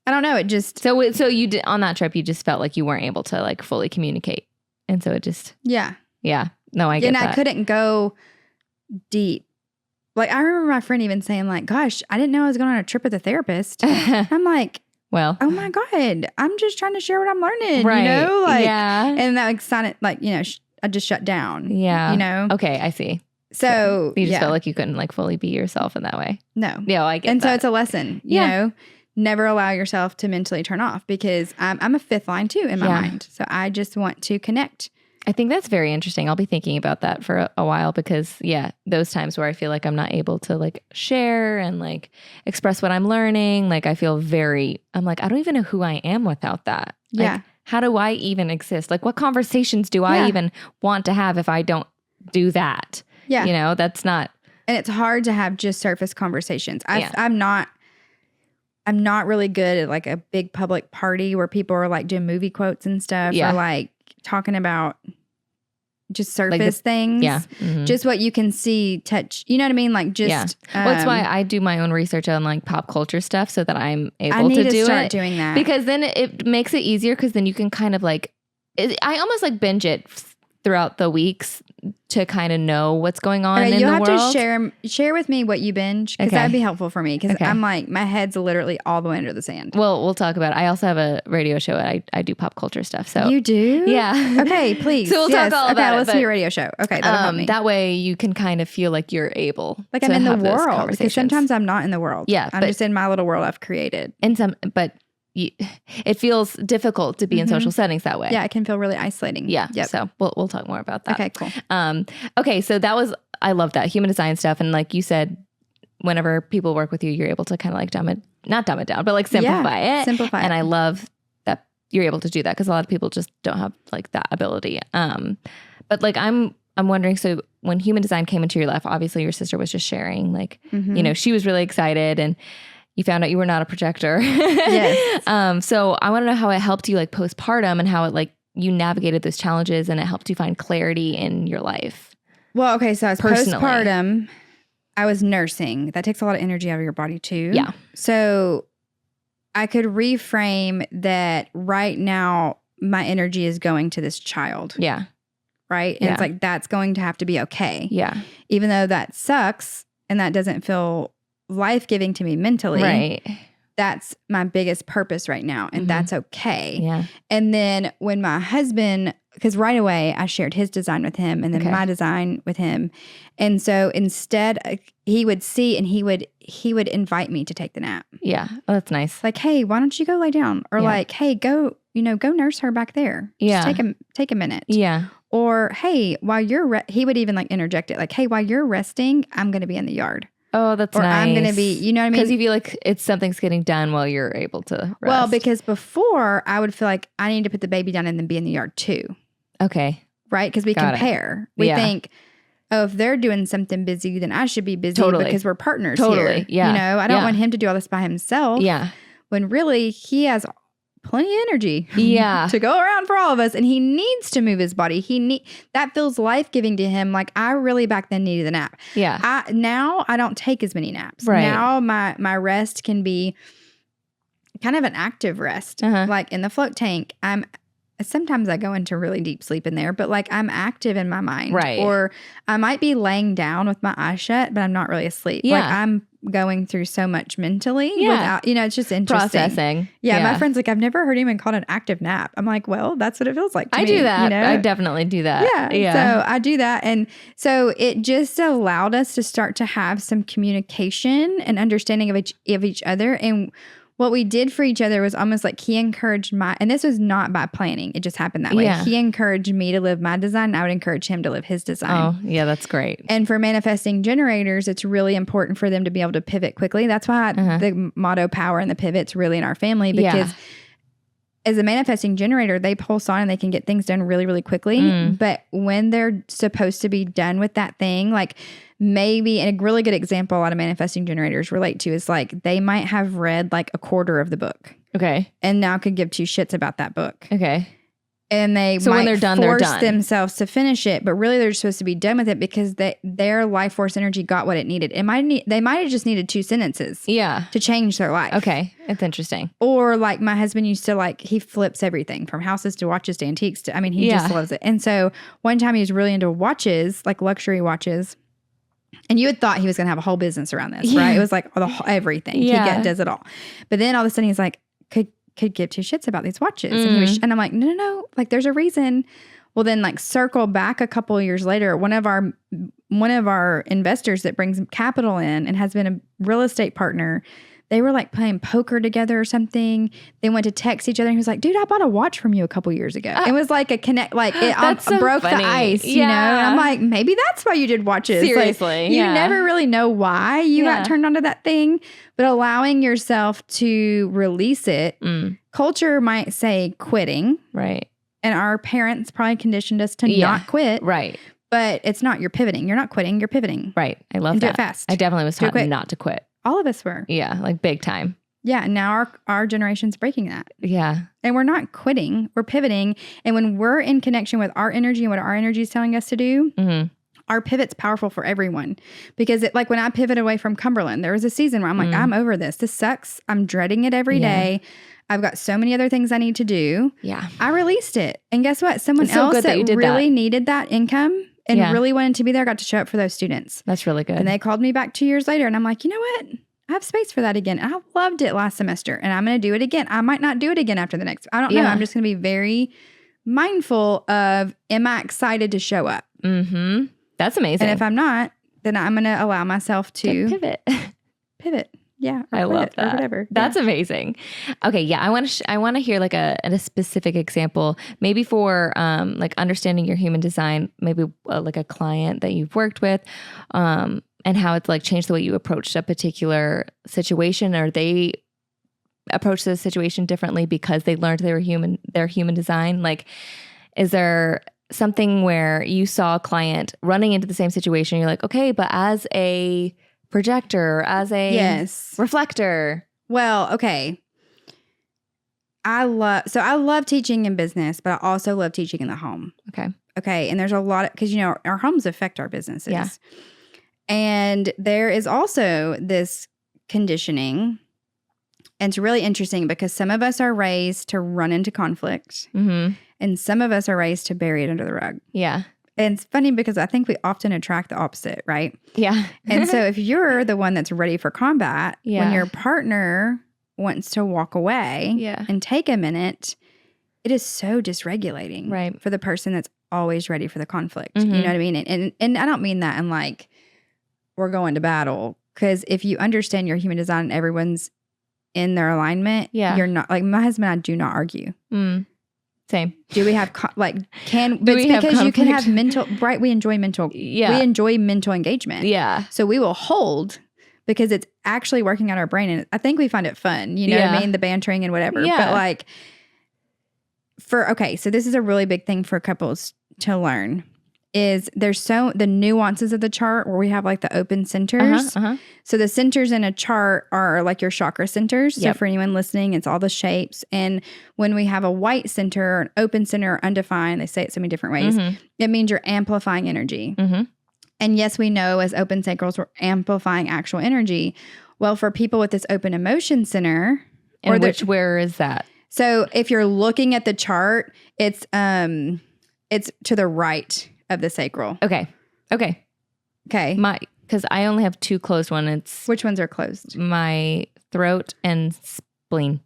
I don't know. It just. So you did, on that trip, you just felt like you weren't able to like fully communicate. And so it just. Yeah. Yeah. No, I get that. And I couldn't go deep. Like I remember my friend even saying like, gosh, I didn't know I was going on a trip with a therapist. I'm like, well, oh my God, I'm just trying to share what I'm learning. Right. Like, and that like sounded like, I just shut down. Yeah. Okay. I see. So you just felt like you couldn't like fully be yourself in that way. No. Yeah. I get that. And so it's a lesson, you know, never allow yourself to mentally turn off because I'm a fifth line too in my mind. So I just want to connect. I think that's very interesting. I'll be thinking about that for a while because those times where I feel like I'm not able to like share and like express what I'm learning. Like I feel I'm like, I don't even know who I am without that. Yeah. Like, how do I even exist? Like what conversations do I even want to have if I don't do that? Yeah. That's not. And it's hard to have just surface conversations. I'm not really good at like a big public party where people are like doing movie quotes and stuff or like talking about just surface like things. Yeah. Mm-hmm. Just what you can see, touch. You know what I mean? Like just. Well, that's why I do my own research on like pop culture stuff so that I'm able to do start doing that. Because then it makes it easier because then you can kind of like, I almost like binge it throughout the weeks to kind of know what's going on in the world? You'll have to share with me what you binge, because that'd be helpful for me, because I'm like, my head's literally all the way under the sand. Well, we'll talk about it. I also have a radio show. I do pop culture stuff. So you do? Yeah. Okay, please. So we'll talk all about it. Listen to your radio show. Okay, that'll help me. That way you can kind of feel like you're able like I'm in the world, because sometimes I'm not in the world. Yeah. I'm just in my little world I've created. But it feels difficult to be in social settings that way. Yeah, it can feel really isolating. Yeah. Yep. So we'll talk more about that. Okay, cool. Okay, so I love that human design stuff. And like you said, whenever people work with you, you're able to kind of like not dumb it down, but like simplify it. Simplify it. And I love that you're able to do that, because a lot of people just don't have like that ability. But like I'm wondering, so when human design came into your life, obviously your sister was just sharing, like, she was really excited, and you found out you were not a projector. Yes. So I want to know how it helped you like postpartum, and how it like you navigated those challenges, and it helped you find clarity in your life. Well, okay. So I was postpartum. I was nursing. That takes a lot of energy out of your body too. Yeah. So I could reframe that right now my energy is going to this child. Yeah. Right. And it's like, that's going to have to be okay. Yeah. Even though that sucks and that doesn't feel life-giving to me mentally. Right. That's my biggest purpose right now. And that's okay. Yeah. And then when my husband, because right away I shared his design with him and then my design with him. And so instead he would see and he would invite me to take the nap. Yeah. Oh, that's nice. Like, hey, why don't you go lay down? Or like, hey, go nurse her back there. Yeah. Just take a minute. Yeah. Or, hey, while you're, he would even like interject it. Like, hey, while you're resting, I'm going to be in the yard. Oh, that's nice. Or I'm going to be, you know what I mean? Because you feel like something's getting done while you're able to rest. Well, because before I would feel like I need to put the baby down and then be in the yard too. Okay. Right? Because we compare. We think, oh, if they're doing something busy, then I should be busy because we're partners here. Yeah. I don't want him to do all this by himself. Yeah. When really he has plenty of energy to go around for all of us, and he needs to move his body. That feels life-giving to him. Like I really back then needed a nap. Yeah. Now I don't take as many naps. Right. Now my rest can be kind of an active rest. Like in the float tank, sometimes I go into really deep sleep in there, but like I'm active in my mind. Right. Or I might be laying down with my eyes shut, but I'm not really asleep. Yeah. Like I'm going through so much mentally without, it's just interesting. Processing. Yeah. My friend's like, I've never heard anyone call it an active nap. I'm like, well, that's what it feels like to me. I do that. I definitely do that. Yeah. So I do that. And so it just allowed us to start to have some communication and understanding of each other. And what we did for each other was almost like he encouraged and this was not by planning. It just happened that way. Yeah. He encouraged me to live my design. And I would encourage him to live his design. Oh, yeah, that's great. And for manifesting generators, it's really important for them to be able to pivot quickly. That's why the motto power and the pivot's really in our family, because as a manifesting generator, they pulse on and they can get things done really, really quickly. But when they're supposed to be done with that thing, like maybe, and a really good example a lot of manifesting generators relate to is like they might have read like a quarter of the book. Okay. And now could give two shits about that book. Okay. And they when they're done, force themselves to finish it, but really they're supposed to be done with it because their life force energy got what it needed. They might have just needed 2 sentences to change their life. Okay. It's interesting. Or like my husband used to he flips everything from houses to watches to antiques to, he just loves it. And so one time he was really into watches, like luxury watches. And you had thought he was going to have a whole business around this, right? It was like everything. Yeah. He does it all. But then all of a sudden he's like, could give 2 shits about these watches. And I'm like, no, like there's a reason. Well, then like circle back a couple of years later, one of our investors that brings capital in and has been a real estate partner, they were like playing poker together or something. They went to text each other and he was like, dude, I bought a watch from you a couple years ago. It was like a connect, like it so broke funny. The ice, you know? And I'm like, maybe that's why you did watches. Seriously. Like, you never really know why you got turned onto that thing, but allowing yourself to release it. Culture might say quitting. Right. And our parents probably conditioned us to not quit. Right. But it's not, you're pivoting. You're not quitting, you're pivoting. Right. I love that. Do it fast. I definitely was taught not to quit. All of us were. Yeah, like big time. Yeah, and now our generation's breaking that. Yeah. And we're not quitting, we're pivoting. And when we're in connection with our energy and what our energy is telling us to do, our pivot's powerful for everyone. Because like when I pivoted away from Cumberland, there was a season where I'm like, I'm over this. This sucks. I'm dreading it every day. I've got so many other things I need to do. Yeah. I released it. And guess what? Someone else that really needed that income and really wanted to be there, got to show up for those students. That's really good. And they called me back 2 years later, and I'm like, you know what? I have space for that again. I loved it last semester, and I'm going to do it again. I might not do it again after the next. I don't know. I'm just going to be very mindful of, am I excited to show up? Mm-hmm. That's amazing. And if I'm not, then I'm going to allow myself to pivot. Yeah. I love that. Or whatever. That's amazing. Okay. Yeah. I want to hear like a specific example, maybe for like understanding your human design, maybe like a client that you've worked with, and how it's like changed the way you approached a particular situation, or they approached the situation differently because they learned their human design. Like, is there something where you saw a client running into the same situation? You're like, okay, but as a projector, as a reflector. Well, okay. I love teaching in business, but I also love teaching in the home. Okay. And there's a lot of, because, our homes affect our businesses. Yeah. And there is also this conditioning. And it's really interesting because some of us are raised to run into conflict, and some of us are raised to bury it under the rug. Yeah. And it's funny because I think we often attract the opposite, right? Yeah. And so if you're the one that's ready for combat, when your partner wants to walk away and take a minute, it is so dysregulating for the person that's always ready for the conflict. You know what I mean? And I don't mean that in like, we're going to battle. Because if you understand your human design and everyone's in their alignment, you're not, like my husband and I do not argue. Same. Do we have but it's because you can have mental, right? We enjoy mental engagement. Yeah. So we will hold because it's actually working on our brain, and I think we find it fun. You know what I mean? The bantering and whatever. Yeah. But like so this is a really big thing for couples to learn. Is there's the nuances of the chart where we have like the open centers. So the centers in a chart are like your chakra centers. So for anyone listening, it's all the shapes. And when we have a white center, an open center, or undefined, they say it so many different ways, it means you're amplifying energy. And yes, we know as open sacrals, we're amplifying actual energy. Well, for people with this open emotion center. And where is that? So if you're looking at the chart, it's to the right of the sacral. Okay. Because I only have two closed ones. Which ones are closed? My throat and spleen.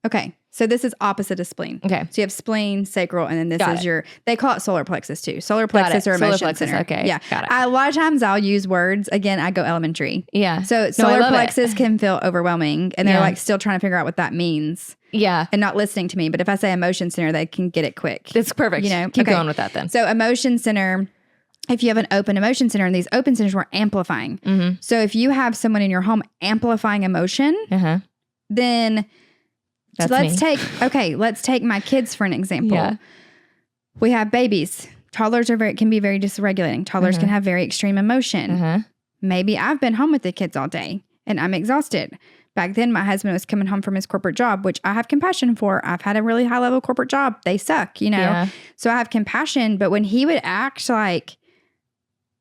Okay. So this is opposite of spleen. Okay. So you have spleen, sacral, and then this is they call it solar plexus too. Solar plexus or emotion center. Okay. Yeah. Got it. A lot of times I'll use words. Again, I go elementary. Yeah. So solar plexus can feel overwhelming, and they're like still trying to figure out what that means. Yeah. And not listening to me. But if I say emotion center, they can get it quick. That's perfect. Keep going with that then. So emotion center, if you have an open emotion center, and these open centers were amplifying. So if you have someone in your home amplifying emotion, then let's take my kids for an example. Yeah. We have babies. Toddlers can be very dysregulating. Toddlers can have very extreme emotion. Maybe I've been home with the kids all day and I'm exhausted. Back then, my husband was coming home from his corporate job, which I have compassion for. I've had a really high level corporate job. They suck, Yeah. So I have compassion. But when he would act like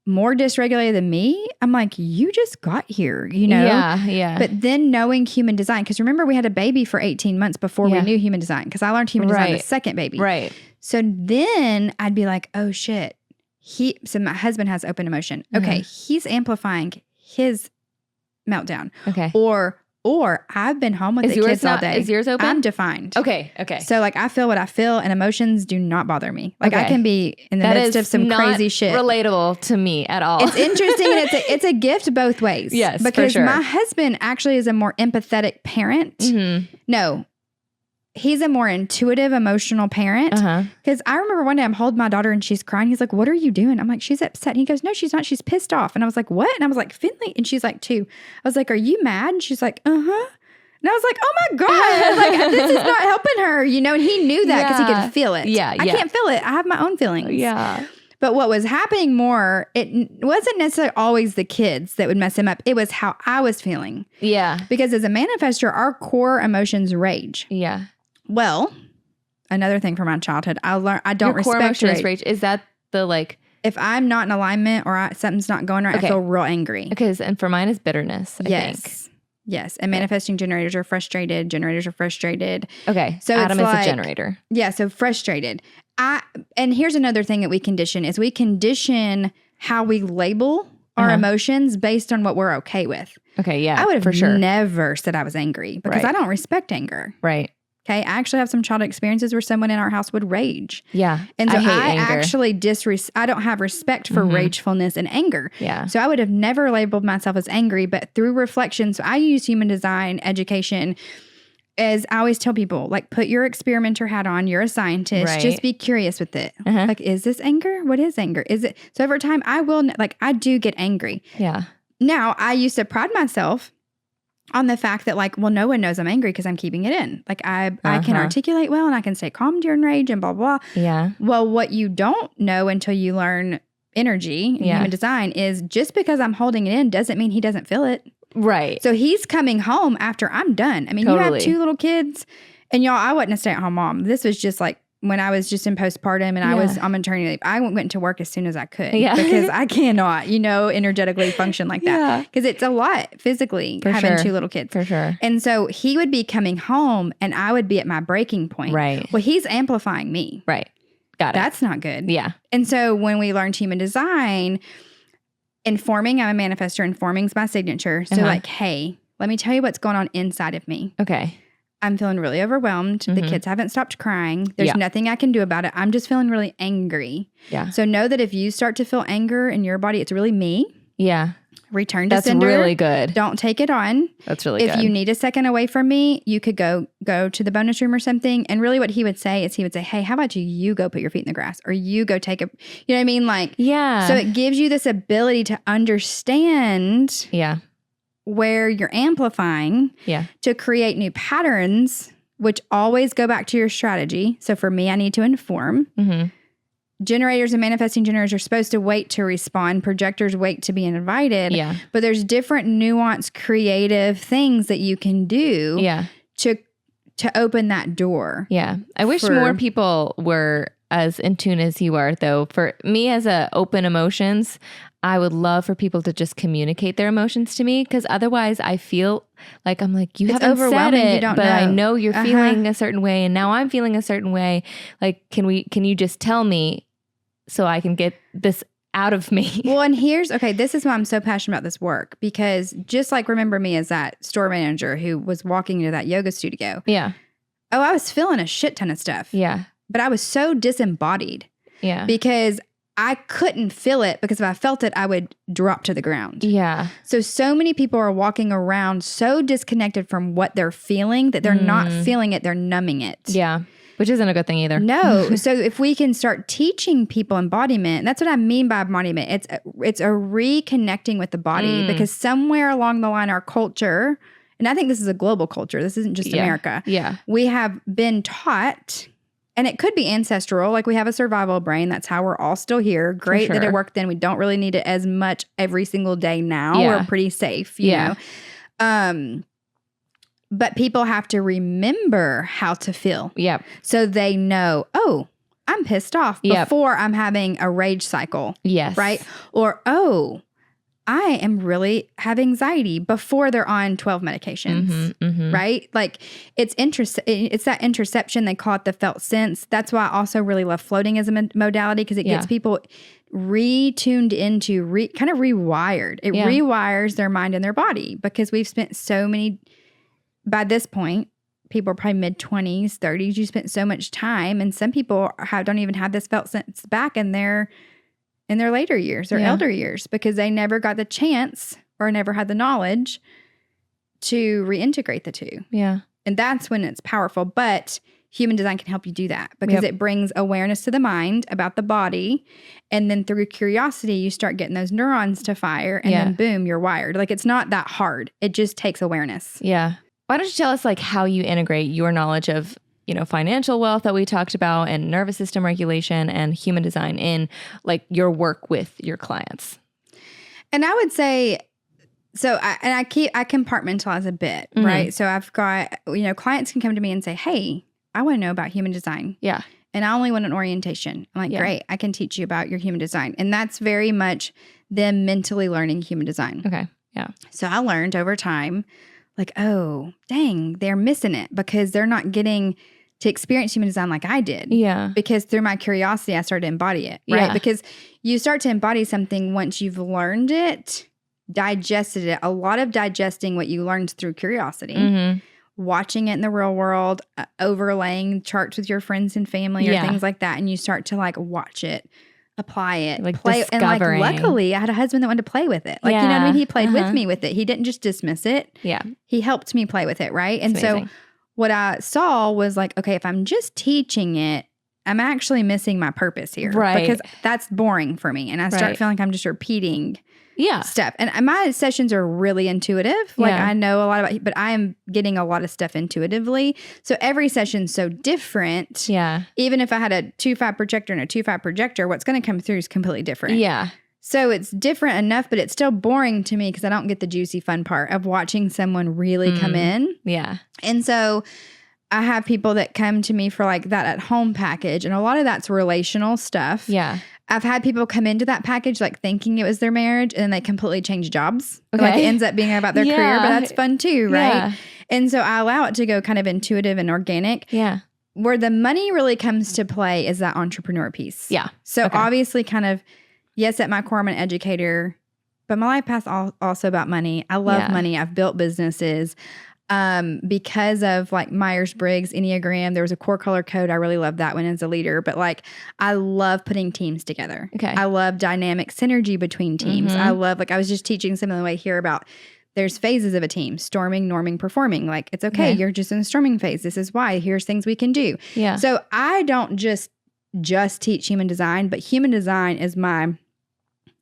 more dysregulated than me, I'm like, you just got here, Yeah. But then knowing human design, because remember we had a baby for 18 months before we knew human design, because I learned human design the second baby. Right. So then I'd be like, oh shit. So my husband has open emotion. Okay. He's amplifying his meltdown. Okay. Or I've been home with the kids all day. Is yours open? I'm defined. Okay. So like I feel what I feel, and emotions do not bother me. Like I can be in the midst of some crazy shit. Relatable to me at all. It's interesting, and it's a gift both ways. Yes, because for sure. my husband actually is a more empathetic parent. No, he's a more intuitive, emotional parent. Because I remember one day I'm holding my daughter and she's crying. He's like, "What are you doing?" I'm like, "She's upset." And he goes, "No, she's not. She's pissed off." And I was like, "What?" And I was like, "Finley." And she's like, "2." I was like, "Are you mad?" And she's like, "Uh-huh." And I was like, "Oh my God, like this is not helping her," And he knew that because he could feel it. Yeah. I can't feel it. I have my own feelings. Yeah. But what was happening more, it wasn't necessarily always the kids that would mess him up. It was how I was feeling. Yeah. Because as a manifestor, our core emotions rage. Yeah. Well, another thing from my childhood, I learned I don't Your core respect emotion is rage. Is that the like? If I'm not in alignment or something's not going right, I feel real angry. Okay, and for mine is bitterness. I think. Yes. And manifesting generators are frustrated. Generators are frustrated. Okay. So Adam is a generator. Yeah. So frustrated. And here's another thing that we condition is we condition how we label our emotions based on what we're okay with. Okay. Yeah. I would have for sure. never said I was angry because I don't respect anger. Right. Okay. I actually have some childhood experiences where someone in our house would rage. Yeah. And so I hate anger. actually I don't have respect for ragefulness and anger. Yeah. So I would have never labeled myself as angry, but through reflection, so I use human design education as I always tell people, like, put your experimenter hat on. You're a scientist. Right. Just be curious with it. Like, is this anger? What is anger? Is it? So over time, I do get angry. Yeah. Now, I used to pride myself on the fact that, like, well, no one knows I'm angry because I'm keeping it in. Like, I can articulate well and I can stay calm during rage and blah, blah, blah. Yeah. Well, what you don't know until you learn energy and human design is just because I'm holding it in doesn't mean he doesn't feel it. Right. So he's coming home after I'm done. I mean, you have 2 little kids and y'all, I wasn't a stay-at-home mom. This was just like when I was just in postpartum and I was on maternity leave. I went to work as soon as I could because I cannot, energetically function like that because it's a lot physically having 2 little kids. For sure. And so he would be coming home and I would be at my breaking point. Right. Well, he's amplifying me. Right. Got it. That's not good. Yeah. And so when we learned human design, informing, I'm a manifestor, informing's my signature. So like, hey, let me tell you what's going on inside of me. Okay. I'm feeling really overwhelmed. The kids haven't stopped crying. There's nothing I can do about it. I'm just feeling really angry. Yeah. So know that if you start to feel anger in your body, it's really me. Yeah. Return to That's sender. really good. Don't take it on. That's really good. If you need a second away from me, you could go to the bonus room or something. And really what he would say is hey, how about you go put your feet in the grass or you go take a, you know what I mean? Like, yeah. So it gives you this ability to understand where you're amplifying to create new patterns, which always go back to your strategy. So for me, I need to inform. Generators and manifesting generators are supposed to wait to respond. Projectors wait to be invited. Yeah. But there's different nuanced, creative things that you can do to open that door. Yeah. I wish more people were as in tune as you are, though. For me as a open emotions, I would love for people to just communicate their emotions to me because otherwise I feel like I'm like, you haven't said it, but I know you're feeling a certain way and now I'm feeling a certain way. Like, can you just tell me so I can get this out of me? Well, and this is why I'm so passionate about this work because just like remember me as that store manager who was walking into that yoga studio. Yeah. Oh, I was feeling a shit ton of stuff. Yeah. But I was so disembodied. Yeah. Because I couldn't feel it because if I felt it, I would drop to the ground. Yeah. So many people are walking around so disconnected from what they're feeling that they're not feeling it, they're numbing it. Yeah. Which isn't a good thing either. No. So if we can start teaching people embodiment, that's what I mean by embodiment. It's a reconnecting with the body because somewhere along the line, our culture, and I think this is a global culture. This isn't just America. Yeah. We have been taught, and it could be ancestral. Like we have a survival brain. That's how we're all still here. Great that it worked then. We don't really need it as much every single day now. Yeah. We're pretty safe, you know. But people have to remember how to feel. Yep. So they know, oh, I'm pissed off before I'm having a rage cycle. Yes. Right? Or, oh, I am really have anxiety before they're on 12 medications. Right? Like it's that interception. They call it the felt sense. That's why I also really love floating as a modality because it gets people retuned into, kind of rewired. It rewires their mind and their body because we've spent so many... By this point, people are probably mid-20s, 30s. You spent so much time, and some people don't even have this felt sense back in their later years or elder years because they never got the chance or never had the knowledge to reintegrate the two. Yeah. And that's when it's powerful. But human design can help you do that because it brings awareness to the mind about the body. And then through curiosity, you start getting those neurons to fire, and then boom, you're wired. Like it's not that hard. It just takes awareness. Yeah. Why don't you tell us like how you integrate your knowledge of, financial wealth that we talked about and nervous system regulation and human design in like your work with your clients? And I would say, I compartmentalize a bit, right? So I've got, clients can come to me and say, hey, I want to know about human design. Yeah. And I only want an orientation. I'm like, great, I can teach you about your human design. And that's very much them mentally learning human design. Okay. Yeah. So I learned over time, like, oh, dang, they're missing it because they're not getting to experience human design like I did. Yeah. Because through my curiosity, I started to embody it, right? Yeah. Because you start to embody something once you've learned it, digested it. A lot of digesting what you learned through curiosity, watching it in the real world, overlaying charts with your friends and family or things like that. And you start to like watch it, apply it, like play. discovering. And like, luckily I had a husband that wanted to play with it. Like, you know what I mean? He played with me with it. He didn't just dismiss it. Yeah. He helped me play with it. Right. And amazing. so what I saw was like, okay, if I'm just teaching it, I'm actually missing my purpose here. Right. Because that's boring for me. And I start feeling like I'm just repeating stuff. And my sessions are really intuitive. Like I know a lot about, but I am getting a lot of stuff intuitively. So every session's so different. Yeah. Even if I had a 2-5 projector and a 2-5 projector, what's going to come through is completely different. Yeah. So it's different enough, but it's still boring to me because I don't get the juicy fun part of watching someone really come in. Yeah. And so I have people that come to me for like that at home package, and a lot of that's relational stuff. Yeah. I've had people come into that package like thinking it was their marriage, and then they completely change jobs. Okay. Like it ends up being about their career, but that's fun too, right? Yeah. And so I allow it to go kind of intuitive and organic. Yeah. Where the money really comes to play is that entrepreneur piece. Yeah. So obviously kind of, yes, at my core, I'm an educator, but my life path's also about money. I love money. I've built businesses. Because of like Myers-Briggs, Enneagram, there was a core color code. I really love that one as a leader, but like I love putting teams together. Okay. I love dynamic synergy between teams. I love, like I was just teaching some of the way here about there's phases of a team: storming, norming, performing. Like it's okay. You're just in the storming phase. This is why. Here's things we can do. Yeah. So I don't just teach human design, but human design is my,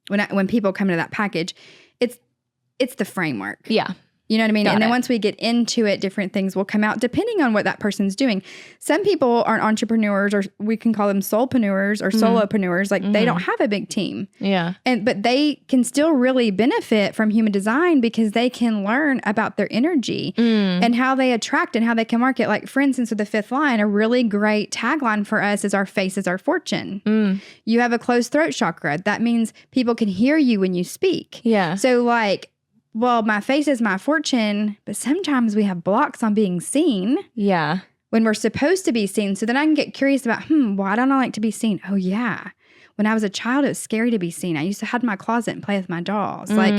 when people come into that package, it's the framework. Yeah. You know what I mean? Got and then it. once we get into it, different things will come out depending on what that person's doing. Some people are entrepreneurs, or we can call them soulpreneurs or solopreneurs. Like they don't have a big team. Yeah. But they can still really benefit from human design because they can learn about their energy and how they attract and how they can market. Like for instance, with the 5th line, a really great tagline for us is our face is our fortune. You have a closed throat chakra. That means people can hear you when you speak. Yeah. So like, well, my face is my fortune, but sometimes we have blocks on being seen. Yeah. When we're supposed to be seen. So then I can get curious about, why don't I like to be seen? Oh, yeah. When I was a child, it was scary to be seen. I used to hide in my closet and play with my dolls. Like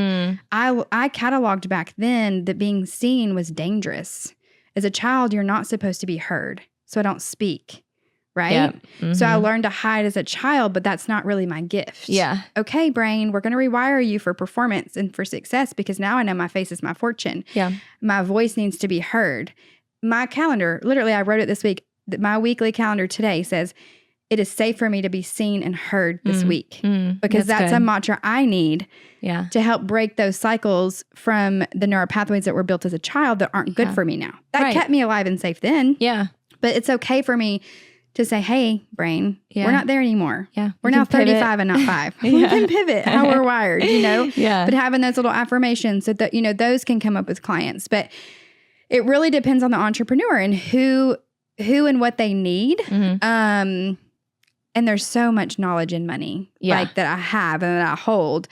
I cataloged back then that being seen was dangerous. As a child, you're not supposed to be heard. So I don't speak. Right? Yep. So I learned to hide as a child, but that's not really my gift. Yeah. Okay, brain, we're going to rewire you for performance and for success because now I know my face is my fortune. Yeah. My voice needs to be heard. My calendar, literally, I wrote it this week. My weekly calendar today says, it is safe for me to be seen and heard this week because that's a mantra I need to help break those cycles from the neural pathways that were built as a child that aren't good for me now. That kept me alive and safe then. Yeah. But it's okay for me to say, hey, brain, we're not there anymore. Yeah. We're now 35 and not 5. We can pivot how we're wired, you know? Yeah. But having those little affirmations so that, you know, those can come up with clients. But it really depends on the entrepreneur and who and what they need. And there's so much knowledge in money like that I have and that I hold.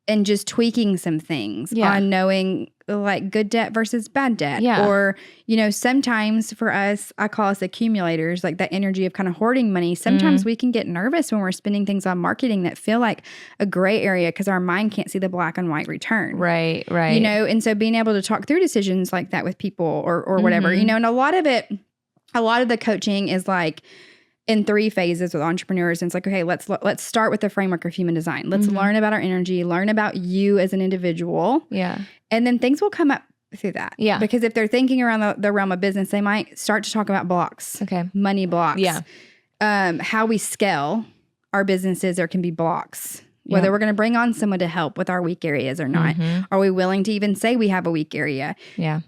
And just tweaking some things on knowing like good debt versus bad debt. Yeah. Or, you know, sometimes for us, I call us accumulators, like that energy of kind of hoarding money. Sometimes we can get nervous when we're spending things on marketing that feel like a gray area because our mind can't see the black and white return. Right. You know, and so being able to talk through decisions like that with people or whatever, you know, and a lot of the coaching is like, in 3 phases with entrepreneurs. And it's like, okay, let's start with the framework of human design. Let's learn about our energy, learn about you as an individual. Yeah. And then things will come up through that. Yeah. Because if they're thinking around the realm of business, they might start to talk about blocks. Okay. Money blocks. Yeah. How we scale our businesses, there can be blocks. Whether we're going to bring on someone to help with our weak areas or not. Are we willing to even say we have a weak area? Yeah.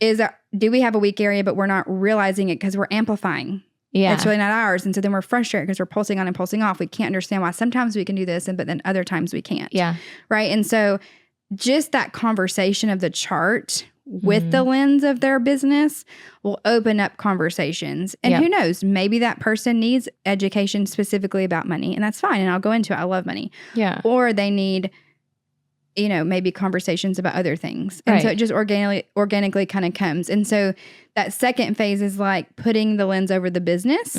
Do we have a weak area, but we're not realizing it because we're amplifying? Yeah. It's really not ours. And so then we're frustrated because we're pulsing on and pulsing off. We can't understand why sometimes we can do this, but then other times we can't. Yeah. Right. And so just that conversation of the chart with the lens of their business will open up conversations. And who knows, maybe that person needs education specifically about money, and that's fine. And I'll go into it. I love money. Yeah. Or they need maybe conversations about other things. And so it just organically kind of comes. And so that second phase is like putting the lens over the business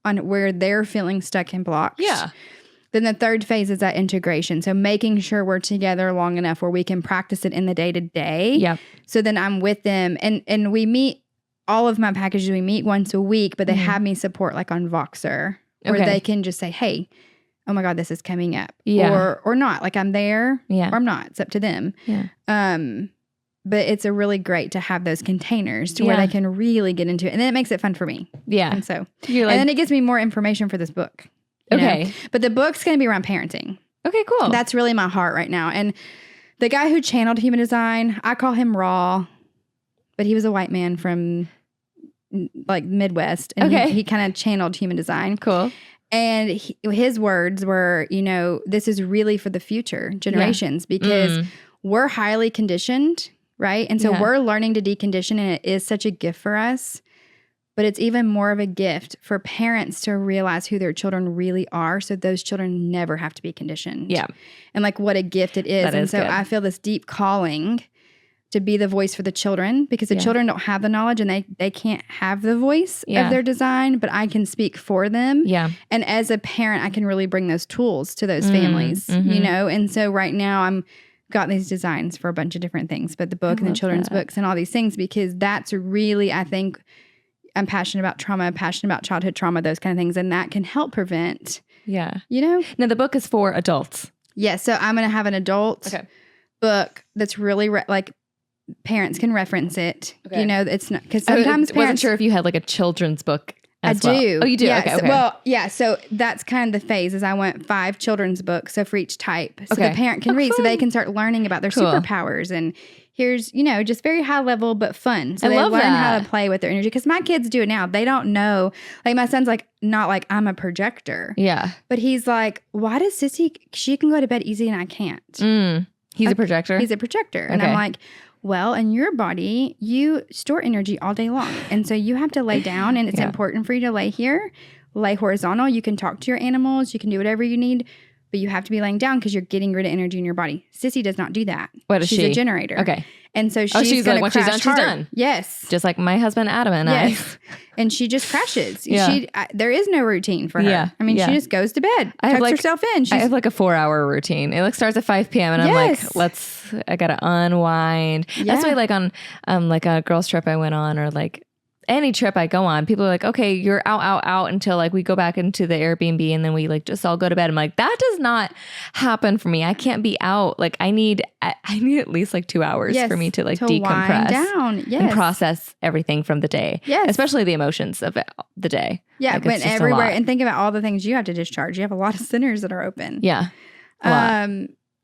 on where they're feeling stuck and blocked. Yeah. Then the third phase is that integration. So making sure we're together long enough where we can practice it in the day to day. Yep. So then I'm with them and we meet, all of my packages, we meet once a week, but they have me support like on Voxer where they can just say, hey, oh my God, this is coming up. Yeah. Or not. Like I'm there or I'm not. It's up to them. Yeah. But it's a really great to have those containers to where they can really get into it. And then it makes it fun for me. Yeah. And so, and then it gives me more information for this book. You know? But the book's going to be around parenting. Okay, cool. That's really my heart right now. And the guy who channeled human design, I call him Raw, but he was a white man from like Midwest. And he kind of channeled human design. Cool. And his words were, this is really for the future generations because we're highly conditioned, right? And so we're learning to decondition, and it is such a gift for us. But it's even more of a gift for parents to realize who their children really are, so those children never have to be conditioned. Yeah. And like what a gift it is. And so I feel this deep calling to be the voice for the children, because the children don't have the knowledge and they can't have the voice of their design, but I can speak for them. Yeah. And as a parent, I can really bring those tools to those families, And so right now I'm got these designs for a bunch of different things, but the book and the children's books and all these things, because that's really, I think, I'm passionate about trauma, passionate about childhood trauma, those kind of things. And that can help prevent. Yeah. Now the book is for adults. Yeah. So I'm going to have an adult book that's really like parents can reference it. Okay. It's not, because sometimes I wasn't sure if you had like a children's book as well. I do. Oh, you do? Yeah. Okay. So that's kind of the phase is I want 5 children's books. So for each type. So the parent can read, so they can start learning about their superpowers. And here's, just very high level, but fun. So they learn how to play with their energy. Because my kids do it now. They don't know. Like my son's like, not like I'm a projector. Yeah. But he's like, why does Sissy, she can go to bed easy and I can't? He's a projector? He's a projector. And I'm like, well, in your body, you store energy all day long. And so you have to lay down, and it's important for you to lay here, lay horizontal. You can talk to your animals. You can do whatever you need, but you have to be laying down because you're getting rid of energy in your body. Sissy does not do that. What is she? She's a generator. Okay. And so she's going to crash hard. She's done. Yes. Just like my husband, Adam, and I. And she just crashes. There is no routine for her. Yeah. I mean, she just goes to bed, tucks herself in. I have like a 4-hour routine. It starts at 5 p.m. and I'm like, I got to unwind. That's why like on like a girls trip I went on, or like any trip I go on, people are like, okay, you're out until like we go back into the Airbnb and then we like just all go to bed. I'm like, that does not happen for me. I can't be out. Like I need at least like 2 hours for me to like decompress wind down. And process everything from the day. Yes. Especially the emotions of the day. Yeah. Like, but everywhere, and think about all the things you have to discharge. You have a lot of centers that are open. Yeah.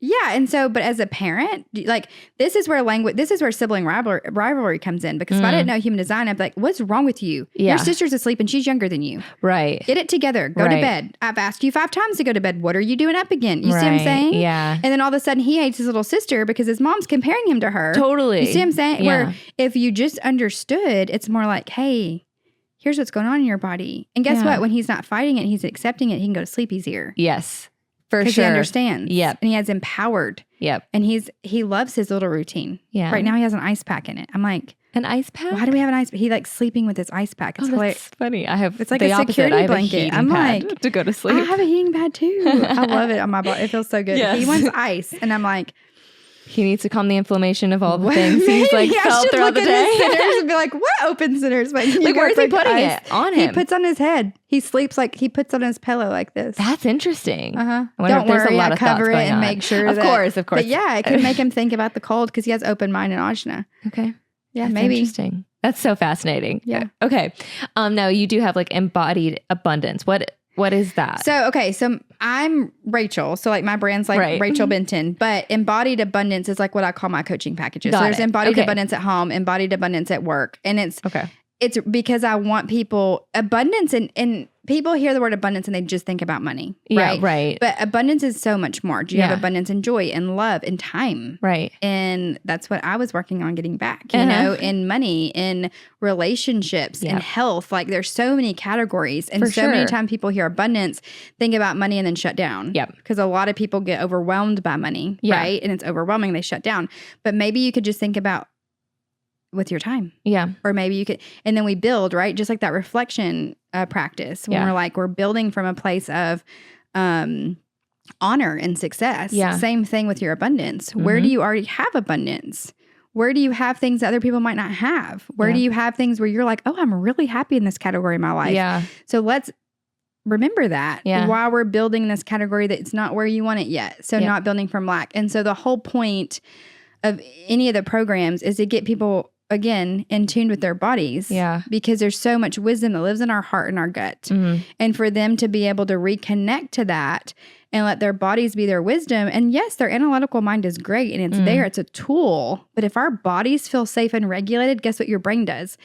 Yeah. And so, but as a parent, like this is where sibling rivalry comes in, because if I didn't know human design, I'd be like, what's wrong with you? Your sister's asleep and she's younger than you. Right. Get it together. Go to bed. I've asked you 5 times to go to bed. What are you doing up again? You see what I'm saying? Yeah. And then all of a sudden he hates his little sister because his mom's comparing him to her. Totally. You see what I'm saying? Yeah. Where if you just understood, it's more like, hey, here's what's going on in your body. And guess what? When he's not fighting it, he's accepting it, he can go to sleep easier. Yes. For sure. Because he understands. Yep. And he has empowered. Yep. And he loves his little routine. Yeah. Right now he has an ice pack in it. I'm like, an ice pack? Why do we have an ice pack? He likes sleeping with his ice pack. It's hilarious. That's funny. It's like a security blanket. I'm like, to go to sleep. I have a heating pad too. I love it on my body. It feels so good. Yes. He wants ice. And I'm like, he needs to calm the inflammation of all the things he's like felt throughout the day. Centers and be like, what open centers? Like where's he putting it? On him. He puts on his head. He sleeps like he puts on his pillow like this. That's interesting. Don't worry, I cover it and make sure of course. But yeah, it can make him think about the cold because he has open mind and ajna. Okay. Yeah, that's maybe. Interesting. That's so fascinating. Yeah. Okay. Now you do have like embodied abundance. What is that? So I'm Rachel. So like my brand's like Rachel Benton, but embodied abundance is like what I call my coaching packages. So there's embodied abundance at home, embodied abundance at work. And it's It's because I want people abundance and people hear the word abundance and they just think about money. Right? Yeah, right. But abundance is so much more. Do you have abundance in joy and love and time? Right. And that's what I was working on getting back, you know, in money, in relationships, in health. Like there's so many categories. And many times people hear abundance, think about money and then shut down. Yep. Because a lot of people get overwhelmed by money, right? And it's overwhelming. They shut down. But maybe you could just think about with your time. Yeah. Or maybe you could, and then we build, right? Just like that reflection practice when we're building from a place of honor and success. Yeah. Same thing with your abundance. Where do you already have abundance? Where do you have things that other people might not have? Where do you have things where you're like, oh, I'm really happy in this category of my life. Yeah. So let's remember that while we're building this category that it's not where you want it yet. So not building from lack. And so the whole point of any of the programs is to get people again in tune with their bodies, because there's so much wisdom that lives in our heart and our gut, and for them to be able to reconnect to that and let their bodies be their wisdom. And yes, their analytical mind is great and it's there, it's a tool, but if our bodies feel safe and regulated, guess what your brain does?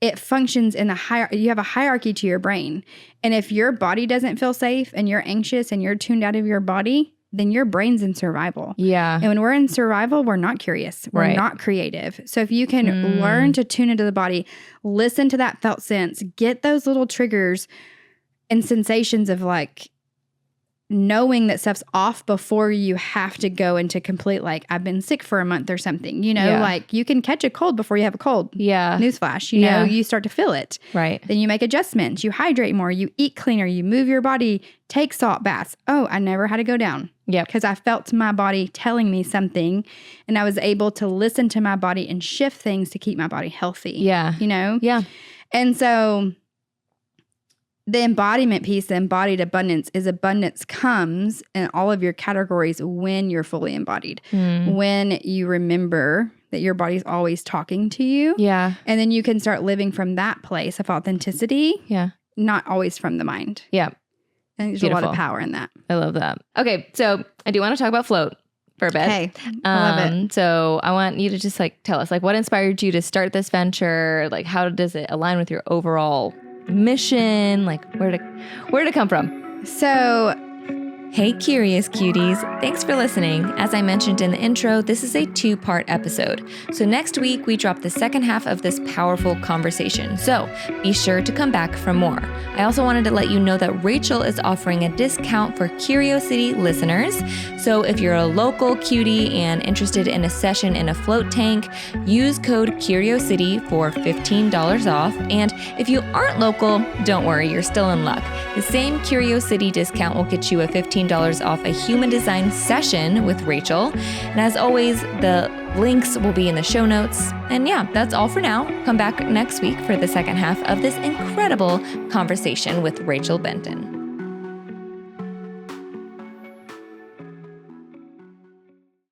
It functions in the you have a hierarchy to your brain, and if your body doesn't feel safe and you're anxious and you're tuned out of your body, then your brain's in survival. Yeah. And when we're in survival, we're not curious. We're not creative. So if you can learn to tune into the body, listen to that felt sense, get those little triggers and sensations of like knowing that stuff's off before you have to go into complete, like, I've been sick for a month or something, you know, like you can catch a cold before you have a cold. Yeah. Newsflash, you know, you start to feel it. Right. Then you make adjustments, you hydrate more, you eat cleaner, you move your body, take salt baths. Oh, I never had to go down. Yeah. Because I felt my body telling me something and I was able to listen to my body and shift things to keep my body healthy. Yeah. You know? Yeah. And so the embodiment piece, the embodied abundance, is abundance comes in all of your categories when you're fully embodied. When you remember that your body's always talking to you. Yeah. And then you can start living from that place of authenticity. Yeah. Not always from the mind. Yeah. I think there's a lot of power in that. I love that. Okay. So I do want to talk about float for a bit. Okay. I love it. So I want you to just like tell us like what inspired you to start this venture? Like how does it align with your overall mission? Like where did it come from? So, hey, curious cuties. Thanks for listening. As I mentioned in the intro, this is a 2-part episode. So next week, we drop the second half of this powerful conversation. So be sure to come back for more. I also wanted to let you know that Rachel is offering a discount for Curiosity listeners. So if you're a local cutie and interested in a session in a float tank, use code Curiosity for $15 off. And if you aren't local, don't worry, you're still in luck. The same Curiosity discount will get you a $15 off a human design session with Rachel. And as always, the links will be in the show notes. And yeah, that's all for now. Come back next week for the second half of this incredible conversation with Rachel Benton.